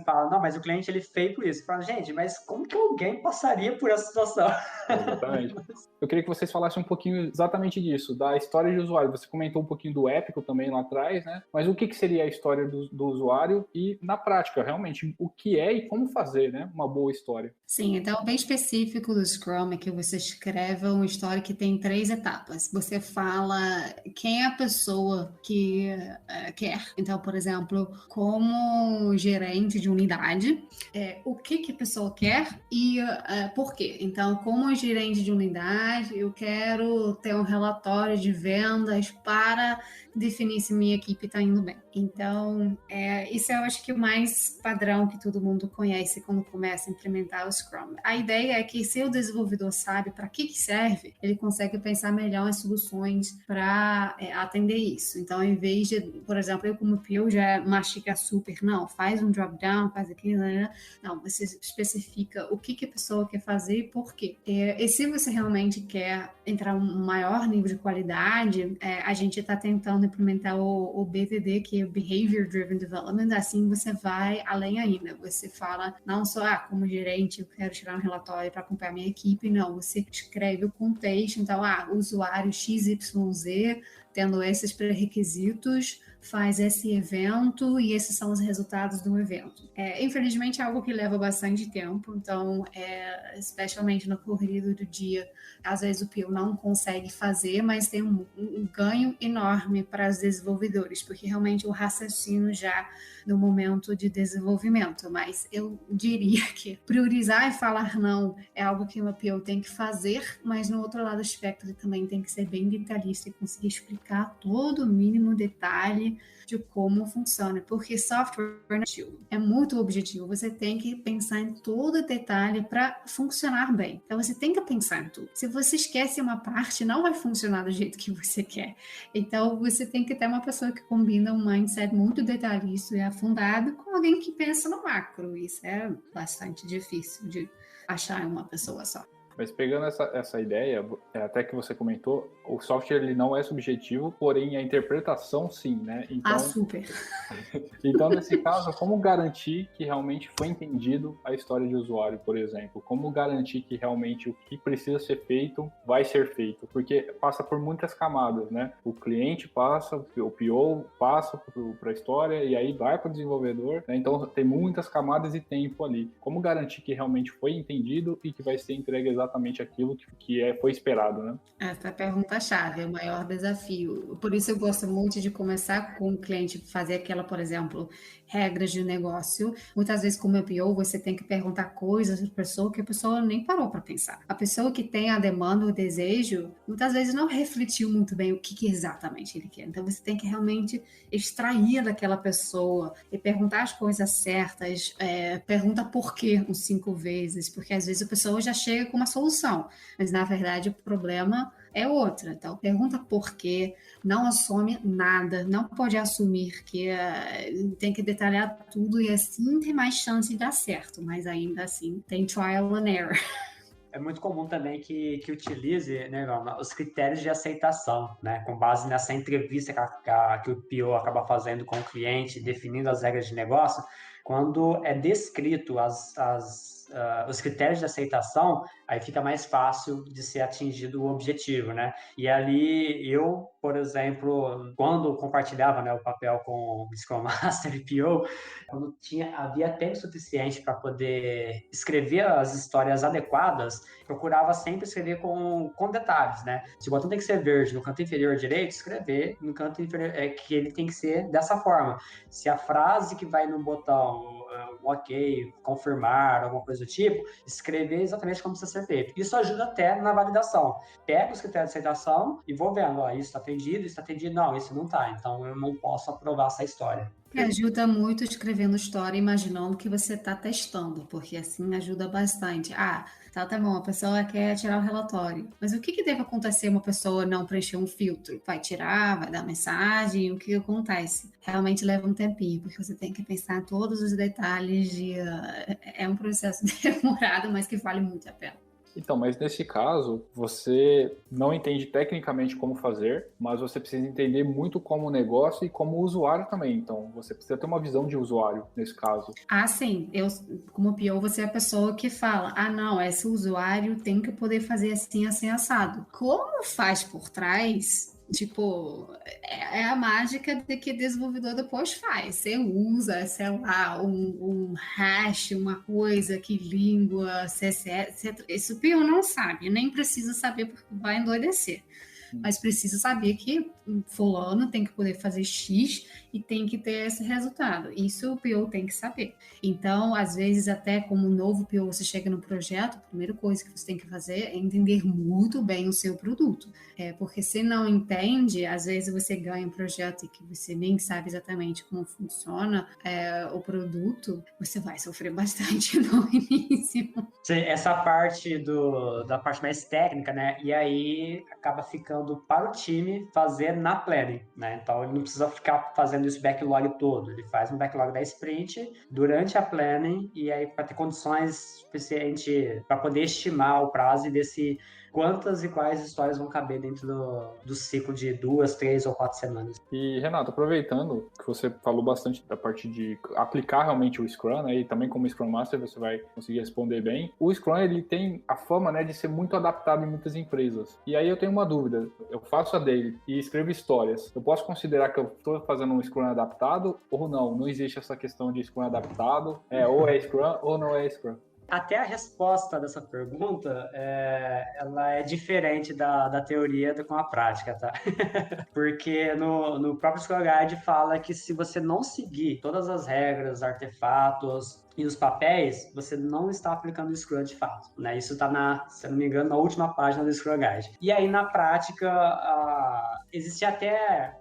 fala, não, mas o cliente ele fez por isso. Fala, gente, mas como que alguém passaria por essa situação? Exatamente. Eu queria que vocês falassem um pouquinho exatamente disso, da história de usuário. Você comentou um pouquinho do épico também lá atrás, né? Mas o que seria a história do usuário e, na prática, realmente, o que é e como fazer, né? Uma boa história. Sim, então, bem específico do Scrum é que você escreve uma história que tem 3 etapas. Você fala quem é a pessoa que quer. Então, por exemplo, como gerente de unidade, o que a pessoa quer e por quê. Então, como gerente de unidade, eu quero ter um relatório de vendas para definir se minha equipe está indo bem. Então, isso eu acho que é o mais padrão que todo mundo conhece quando começa a implementar o Scrum. A ideia é que se o desenvolvedor sabe para que serve, ele consegue pensar melhor em soluções para atender isso. Então, em vez de, por exemplo, eu como PO já mastiga super, não, faz um drop-down, faz aquilo, né? Não, você especifica o que a pessoa quer fazer e por quê. E se você realmente quer entrar um maior nível de qualidade, a gente está tentando implementar o BDD, que é o Behavior Driven Development, assim você vai além ainda. Você fala, não só, como gerente, eu quero tirar um relatório para acompanhar minha equipe, não, você escreve o contexto, então, usuário XYZ, tendo esses pré-requisitos, faz esse evento e esses são os resultados do evento. Infelizmente é algo que leva bastante tempo, então, especialmente no corrido do dia, às vezes o PO não consegue fazer, mas tem um ganho enorme para os desenvolvedores, porque realmente o raciocínio já no momento de desenvolvimento, mas eu diria que priorizar e falar não é algo que uma PO tem que fazer, mas no outro lado do espectro também tem que ser bem detalhista e conseguir explicar todo o mínimo detalhe de como funciona, porque software é muito objetivo, você tem que pensar em todo detalhe para funcionar bem, então você tem que pensar em tudo. Se você esquece uma parte, não vai funcionar do jeito que você quer, então você tem que ter uma pessoa que combina um mindset muito detalhista e afundado com alguém que pensa no macro, isso é bastante difícil de achar em uma pessoa só. Mas pegando essa ideia, até que você comentou, o software ele não é subjetivo, porém a interpretação sim, né? Então, super! Então, nesse caso, como garantir que realmente foi entendido a história de usuário, por exemplo? Como garantir que realmente o que precisa ser feito vai ser feito? Porque passa por muitas camadas, né? O cliente passa, o PO passa para a história e aí vai para o desenvolvedor, né? Então, tem muitas camadas e tempo ali. Como garantir que realmente foi entendido e que vai ser entregue exatamente aquilo que foi esperado, né? Essa é a pergunta-chave, é o maior desafio. Por isso eu gosto muito de começar com o cliente fazer aquela, por exemplo, exemplo, regras de negócio. Muitas vezes, como PO, você tem que perguntar coisas para a pessoa que a pessoa nem parou para pensar. A pessoa que tem a demanda, o desejo, muitas vezes não refletiu muito bem o que exatamente ele quer. Então, você tem que realmente extrair daquela pessoa e perguntar as coisas certas, pergunta por quê uns 5 vezes, porque às vezes a pessoa já chega com uma solução, mas na verdade o problema é outra. Então, pergunta por quê, não assume nada, não pode assumir que tem que detalhar tudo e assim tem mais chance de dar certo, mas ainda assim tem trial and error. É muito comum também que utilize, né, os critérios de aceitação, né, com base nessa entrevista que o PO acaba fazendo com o cliente, definindo as regras de negócio. Quando é descrito os critérios de aceitação, aí fica mais fácil de ser atingido o objetivo, né? E ali eu, por exemplo, quando compartilhava, né, o papel com o Scrum Master e PO, quando havia tempo suficiente para poder escrever as histórias adequadas, procurava sempre escrever com detalhes, né? Se o botão tem que ser verde no canto inferior direito, escrever no canto inferior, que ele tem que ser dessa forma. Se a frase que vai no botão, ok, confirmar, alguma coisa do tipo, escrever exatamente como precisa ser feito. Isso ajuda até na validação. Pega os critérios de aceitação e vou vendo, isso está atendido, não, isso não está, então eu não posso aprovar essa história. Ajuda muito escrevendo história, imaginando que você está testando, porque assim ajuda bastante. Tá bom, a pessoa quer tirar o relatório, mas o que deve acontecer uma pessoa não preencher um filtro? Vai tirar, vai dar mensagem, o que acontece? Realmente leva um tempinho, porque você tem que pensar em todos os detalhes é um processo demorado, mas que vale muito a pena. Então, mas nesse caso, você não entende tecnicamente como fazer, mas você precisa entender muito como negócio e como usuário também. Então, você precisa ter uma visão de usuário nesse caso. Sim. Eu, como PO, você é a pessoa que fala, não, esse usuário tem que poder fazer assim, assim, assado. Como faz por trás... Tipo, é a mágica de que o desenvolvedor depois faz. Você usa, sei lá, um hash, uma coisa, que língua, CSS, isso o PO não sabe, nem precisa saber porque vai endoidecer. Mas precisa saber que fulano tem que poder fazer X e tem que ter esse resultado. Isso o PO tem que saber. Então, às vezes, até como novo PO, você chega no projeto, a primeira coisa que você tem que fazer é entender muito bem o seu produto. Porque se não entende, às vezes você ganha um projeto e que você nem sabe exatamente como funciona o produto, você vai sofrer bastante no início. Essa parte da parte mais técnica, né? E aí acaba ficando para o time fazer na planning, né? Então ele não precisa ficar fazendo esse backlog todo. Ele faz um backlog da sprint durante a planning e aí para ter condições suficientes para poder estimar o prazo e ver se quantas e quais histórias vão caber dentro do ciclo de 2, 3 ou 4 semanas. E, Renato, aproveitando que você falou bastante da parte de aplicar realmente o Scrum, né, e também como Scrum Master você vai conseguir responder bem, o Scrum ele tem a fama, né, de ser muito adaptado em muitas empresas. E aí eu tenho uma dúvida, eu faço a daily e escrevo histórias, eu posso considerar que eu estou fazendo um Scrum adaptado ou não? Não existe essa questão de Scrum adaptado, ou é Scrum ou não é Scrum? Até a resposta dessa pergunta, ela é diferente da teoria com a prática, tá? Porque no próprio Scrum Guide fala que se você não seguir todas as regras, artefatos e os papéis, você não está aplicando o Scrum de fato, né? Isso está, se eu não me engano, na última página do Scrum Guide. E aí, na prática, existe até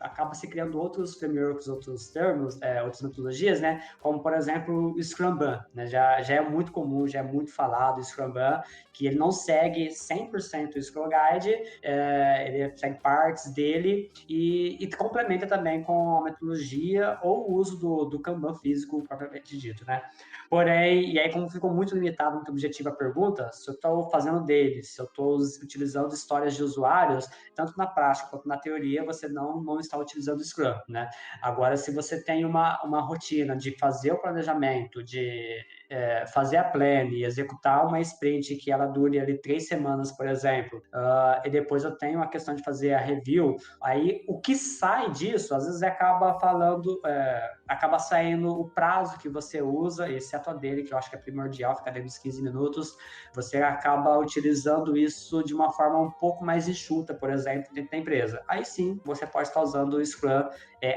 acaba se criando outros frameworks, outros termos, outras metodologias, né? Como, por exemplo, o Scrumban, né? Já é muito comum, já é muito falado o Scrumban, que ele não segue 100% o Scrum Guide, ele segue partes dele e complementa também com a metodologia ou o uso do Kanban físico propriamente dito, né? Porém, e aí como ficou muito limitado, muito objetivo a pergunta, se eu estou fazendo deles, se eu estou utilizando histórias de usuários, tanto na prática quanto na teoria, você não está utilizando o Scrum, né? Agora, se você tem uma rotina de fazer o planejamento, de fazer a plan e executar uma sprint que ela dure ali 3 semanas, por exemplo, e depois eu tenho a questão de fazer a review, aí o que sai disso, às vezes acaba saindo o prazo que você usa, exceto a dele, que eu acho que é primordial, ficar dentro dos 15 minutos, você acaba utilizando isso de uma forma um pouco mais enxuta, por exemplo, dentro da empresa. Aí sim, você pode estar usando o Scrum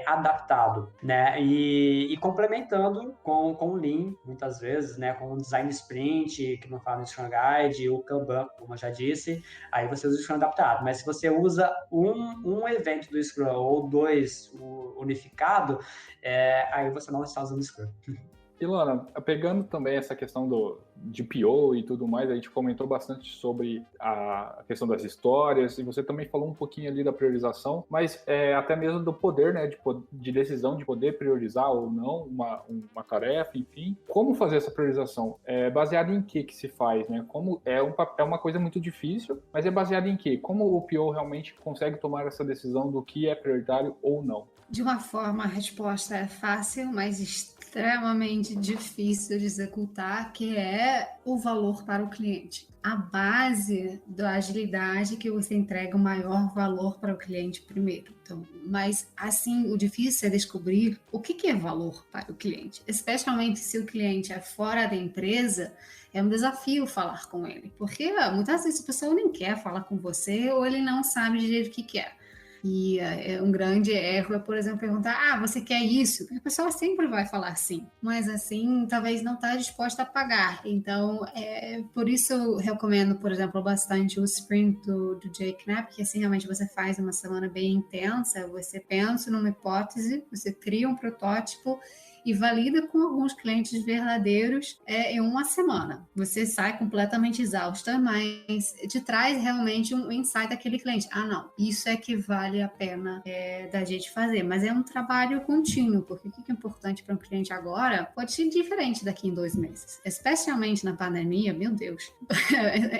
adaptado, né? E complementando com o Lean, muitas vezes, né? Com o Design Sprint, que não fala no Scrum Guide, o Kanban, como eu já disse, aí você usa o Scrum adaptado. Mas se você usa um evento do Scrum ou dois unificado, aí você não está usando o Scrum. Ilana, pegando também essa questão de PO e tudo mais, a gente comentou bastante sobre a questão das histórias, e você também falou um pouquinho ali da priorização, mas até mesmo do poder, né, de decisão, de poder priorizar ou não uma tarefa, enfim. Como fazer essa priorização? É baseado em que se faz, né? Como é uma coisa muito difícil, mas é baseado em quê? Como o PO realmente consegue tomar essa decisão do que é prioritário ou não? De uma forma, a resposta é fácil, mas extremamente difícil de executar, que é o valor para o cliente. A base da agilidade que você entrega o maior valor para o cliente primeiro. Então, mas assim, o difícil é descobrir o que é valor para o cliente, especialmente se o cliente é fora da empresa. É um desafio falar com ele, porque muitas vezes a pessoa nem quer falar com você ou ele não sabe direito o que quer. E um grande erro é, por exemplo, perguntar, você quer isso? Porque a pessoa sempre vai falar sim, mas assim, talvez não está disposta a pagar. Então, por isso eu recomendo, por exemplo, bastante o sprint do Jake Knapp, que assim, realmente você faz uma semana bem intensa, você pensa numa hipótese, você cria um protótipo e valida com alguns clientes verdadeiros em uma semana. Você sai completamente exausta, mas te traz realmente um insight daquele cliente. Não, isso é que vale a pena da gente fazer. Mas é um trabalho contínuo, porque o que é importante para um cliente agora pode ser diferente daqui em 2 meses. Especialmente na pandemia, meu Deus.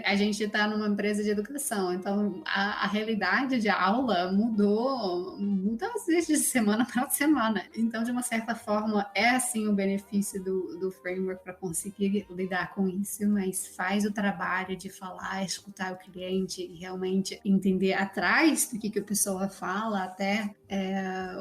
A gente está numa empresa de educação, então a realidade de aula muda às vezes de semana para semana. Então, de uma certa forma, assim o benefício do framework para conseguir lidar com isso, mas faz o trabalho de falar, escutar o cliente e realmente entender atrás do que a pessoa fala, até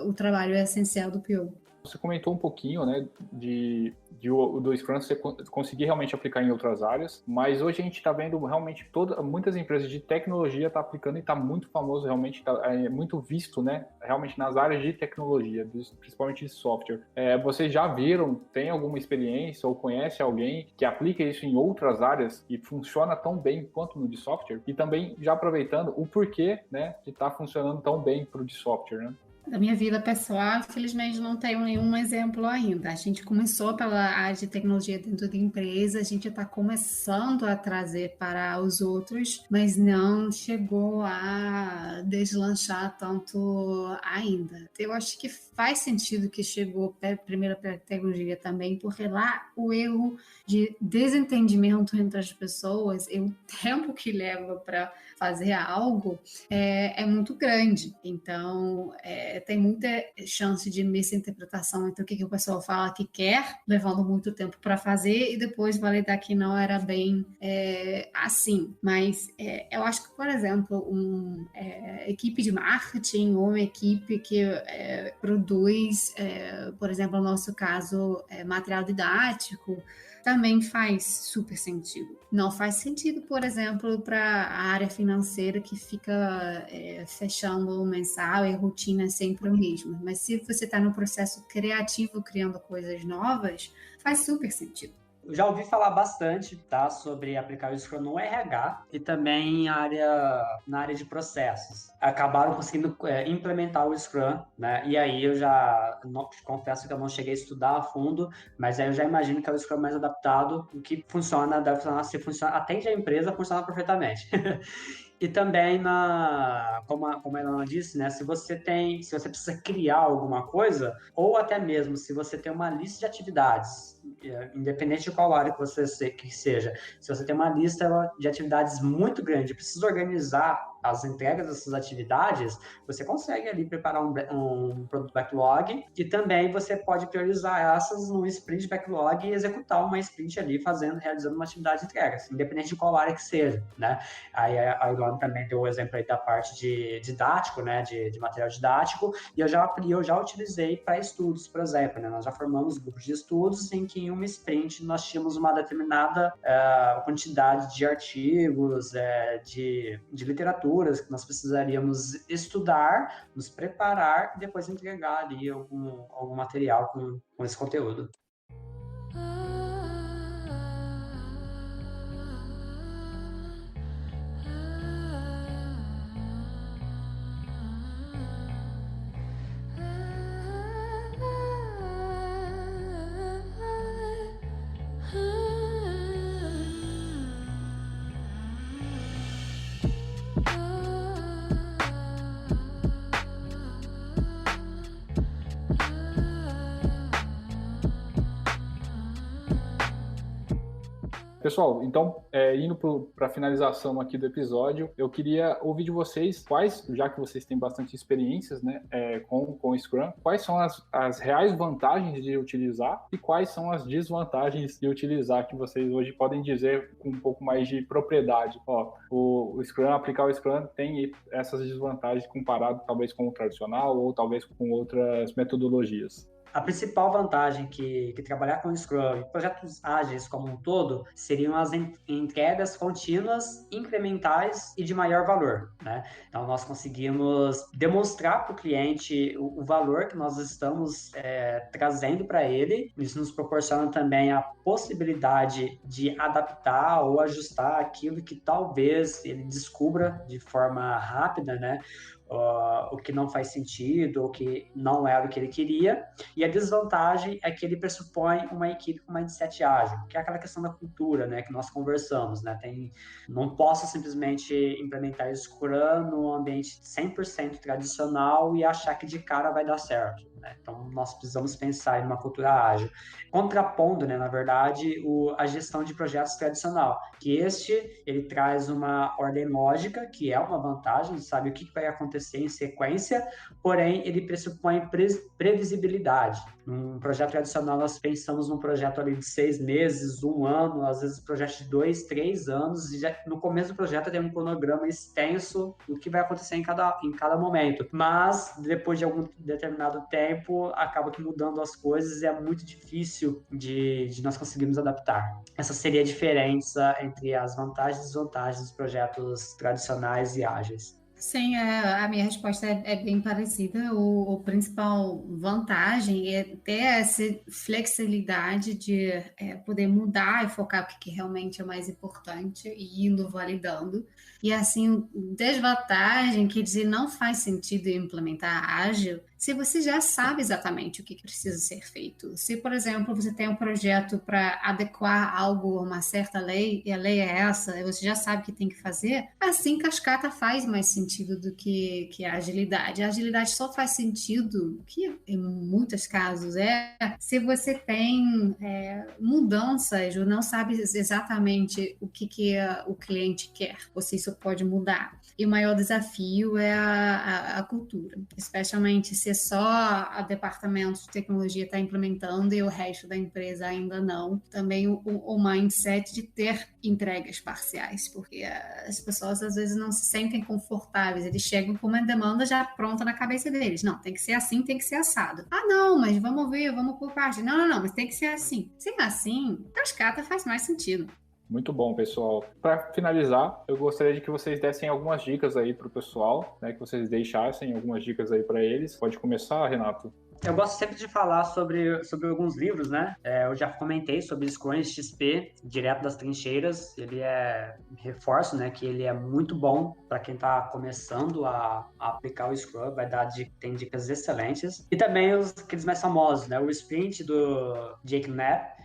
o trabalho é essencial do PO. Você comentou um pouquinho, né, do Scrum você conseguir realmente aplicar em outras áreas, mas hoje a gente está vendo realmente muitas empresas de tecnologia estão aplicando e está muito famoso, realmente é muito visto, né, realmente nas áreas de tecnologia, principalmente de software. Vocês já viram, tem alguma experiência ou conhece alguém que aplica isso em outras áreas e funciona tão bem quanto no de software? E também já aproveitando o porquê, né, de estar funcionando tão bem para o de software, né? Da minha vida pessoal, infelizmente não tenho nenhum exemplo ainda. A gente começou pela área de tecnologia dentro da empresa, a gente está começando a trazer para os outros, mas não chegou a deslanchar tanto ainda. Eu acho que faz sentido que chegou primeiro para a tecnologia também, porque lá o erro de desentendimento entre as pessoas e o tempo que leva para fazer algo é muito grande. Então, tem muita chance de misinterpretação entre o que o pessoal fala que quer, levando muito tempo para fazer, e depois validar que não era bem assim. Mas eu acho que, por exemplo, uma equipe de marketing ou uma equipe que produz, por exemplo, no nosso caso, material didático, também faz super sentido. Não faz sentido, por exemplo, para a área financeira que fica fechando o mensal e a rotina é sempre o mesmo. Mas se você está no processo criativo, criando coisas novas, faz super sentido. Eu já ouvi falar bastante, tá, sobre aplicar o Scrum no RH e também na área de processos. Acabaram conseguindo implementar o Scrum, né? E aí eu confesso que eu não cheguei a estudar a fundo, mas aí eu já imagino que é o Scrum mais adaptado, o que funciona, deve funcionar, se funciona, atende a empresa, funciona perfeitamente. E também, como a Ilana disse, né, se você precisa criar alguma coisa, ou até mesmo se você tem uma lista de atividades, independente de qual área que seja, se você tem uma lista de atividades muito grande, precisa organizar as entregas dessas atividades, você consegue ali preparar um produto backlog e também você pode priorizar essas no sprint backlog e executar uma sprint ali realizando uma atividade de entregas, independente de qual área que seja, né? Aí a Ilana também deu o exemplo aí da parte de didático, né? De material didático, e eu já utilizei para estudos, por exemplo, né? Nós já formamos grupos de estudos em que que em uma sprint nós tínhamos uma determinada quantidade de artigos, de literaturas que nós precisaríamos estudar, nos preparar e depois entregar ali algum material com esse conteúdo. Pessoal, então, indo para a finalização aqui do episódio, eu queria ouvir de vocês já que vocês têm bastante experiências, né, com o Scrum, quais são as reais vantagens de utilizar e quais são as desvantagens de utilizar, que vocês hoje podem dizer com um pouco mais de propriedade. O Scrum, aplicar o Scrum tem essas desvantagens comparado talvez com o tradicional ou talvez com outras metodologias. A principal vantagem que trabalhar com Scrum e projetos ágeis como um todo seriam as entregas contínuas, incrementais e de maior valor, né? Então, nós conseguimos demonstrar para o cliente o valor que nós estamos trazendo para ele. Isso nos proporciona também a possibilidade de adaptar ou ajustar aquilo que talvez ele descubra de forma rápida, né? O que não faz sentido, ou que não era o que ele queria. E a desvantagem é que ele pressupõe uma equipe com mindset ágil, que é aquela questão da cultura, né, que nós conversamos, né? Não posso simplesmente implementar Scrum num ambiente 100% tradicional e achar que de cara vai dar certo, né? Então, nós precisamos pensar em uma cultura ágil, contrapondo, né, na verdade, a gestão de projetos tradicional, que ele traz uma ordem lógica, que é uma vantagem, sabe o que vai acontecer em sequência, porém ele pressupõe previsibilidade. Num projeto tradicional, nós pensamos num projeto ali de 6 meses, 1 ano, às vezes projeto de 2, 3 anos, e já no começo do projeto tem um cronograma extenso do que vai acontecer em cada momento. Mas, depois de algum determinado tempo, acaba que mudando as coisas e é muito difícil de nós conseguirmos adaptar. Essa seria a diferença entre as vantagens e desvantagens dos projetos tradicionais e ágeis. Sim, a minha resposta é bem parecida. A principal vantagem é ter essa flexibilidade de poder mudar e focar o que realmente é mais importante e indo validando. E assim, desvantagem quer dizer não faz sentido implementar ágil se você já sabe exatamente o que precisa ser feito. Se, por exemplo, você tem um projeto para adequar algo a uma certa lei, e a lei é essa, e você já sabe o que tem que fazer, assim cascata faz mais sentido do que a agilidade. A agilidade só faz sentido, que em muitos casos se você tem mudanças ou não sabe exatamente o que o cliente quer, ou se isso pode mudar. E o maior desafio é a cultura, especialmente se só a departamento de tecnologia está implementando e o resto da empresa ainda não. Também o mindset de ter entregas parciais, porque as pessoas às vezes não se sentem confortáveis, eles chegam com uma demanda já pronta na cabeça deles. Não, tem que ser assim, tem que ser assado. Ah, não, mas vamos ver, vamos por parte. Não, mas tem que ser assim. Se é assim, cascata faz mais sentido. Muito bom, pessoal. Para finalizar, eu gostaria de que vocês dessem algumas dicas aí para o pessoal, né, que vocês deixassem algumas dicas aí para eles. Pode começar, Renato? Eu gosto sempre de falar sobre alguns livros, né? Eu já comentei sobre Scrum XP, Direto das Trincheiras. Ele reforço, né, que ele é muito bom para quem está começando a aplicar o Scrum, tem dicas excelentes. E também aqueles mais famosos, né? O Sprint, do Jake Knapp.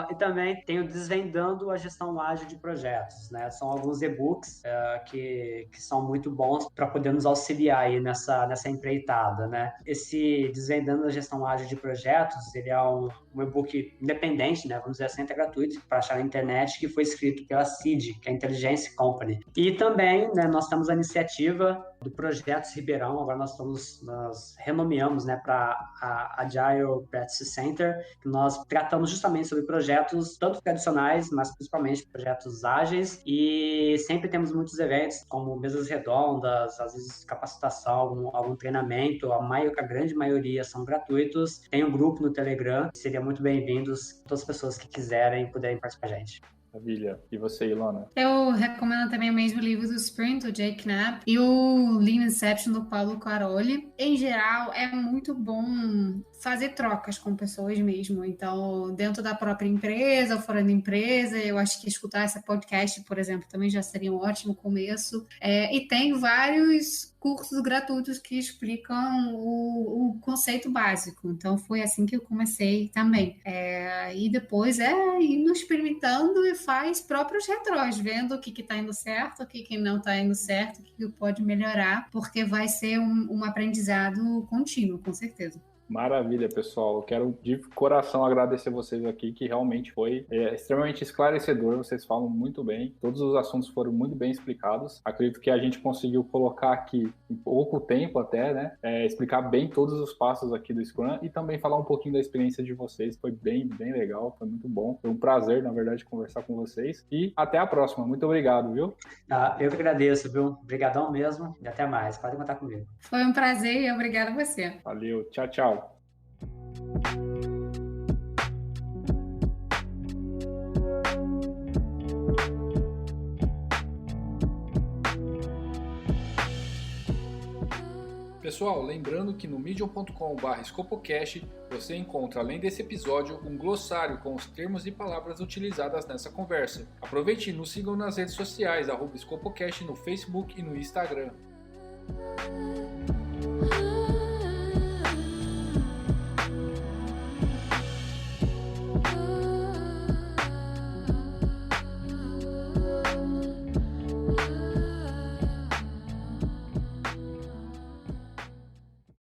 E também tem o Desvendando a Gestão Ágil de Projetos, né? São alguns e-books que são muito bons para poder nos auxiliar aí nessa empreitada, né? Esse Desvendando a Gestão Ágil de Projetos, ele é um e-book independente, né? Vamos dizer assim, até gratuito, para achar na internet, que foi escrito pela CID, que é a Intelligence Company. E também, né, nós temos a iniciativa do Projetos Ribeirão. Agora nós renomeamos, né, para a Agile Practice Center, que nós tratamos justamente sobre projetos tanto tradicionais, mas principalmente projetos ágeis, e sempre temos muitos eventos, como mesas redondas, às vezes capacitação, algum treinamento. A grande maioria são gratuitos. Tem um grupo no Telegram, seria muito bem-vindos todas as pessoas que quiserem puderem participar com a gente. Maravilha. E você, Ilona? Eu recomendo também o mesmo livro do Sprint, do Jay Knapp, e o Lean Inception, do Paulo Caroli. Em geral, é muito bom fazer trocas com pessoas mesmo. Então, dentro da própria empresa ou fora da empresa, eu acho que escutar esse podcast, por exemplo, também já seria um ótimo começo. E tem vários cursos gratuitos que explicam o conceito básico. Então, foi assim que eu comecei também. E depois indo experimentando e faz próprios retrós, vendo o que está indo certo, o que não está indo certo, o que pode melhorar, porque vai ser um aprendizado contínuo, com certeza. Maravilha, pessoal. Eu quero de coração agradecer vocês aqui, que realmente foi extremamente esclarecedor. Vocês falam muito bem, todos os assuntos foram muito bem explicados. Acredito que a gente conseguiu colocar aqui em pouco tempo até, né, explicar bem todos os passos aqui do Scrum e também falar um pouquinho da experiência de vocês. Foi bem legal, foi muito bom. Foi um prazer, na verdade, conversar com vocês. E até a próxima. Muito obrigado, viu? Eu que agradeço, viu? Obrigadão mesmo e até mais. Pode contar comigo. Foi um prazer e obrigada a você. Valeu. Tchau, tchau. Pessoal, lembrando que no medium.com/scopocast você encontra, além desse episódio, um glossário com os termos e palavras utilizadas nessa conversa. Aproveite e nos sigam nas redes sociais, @scopocast no Facebook e no Instagram.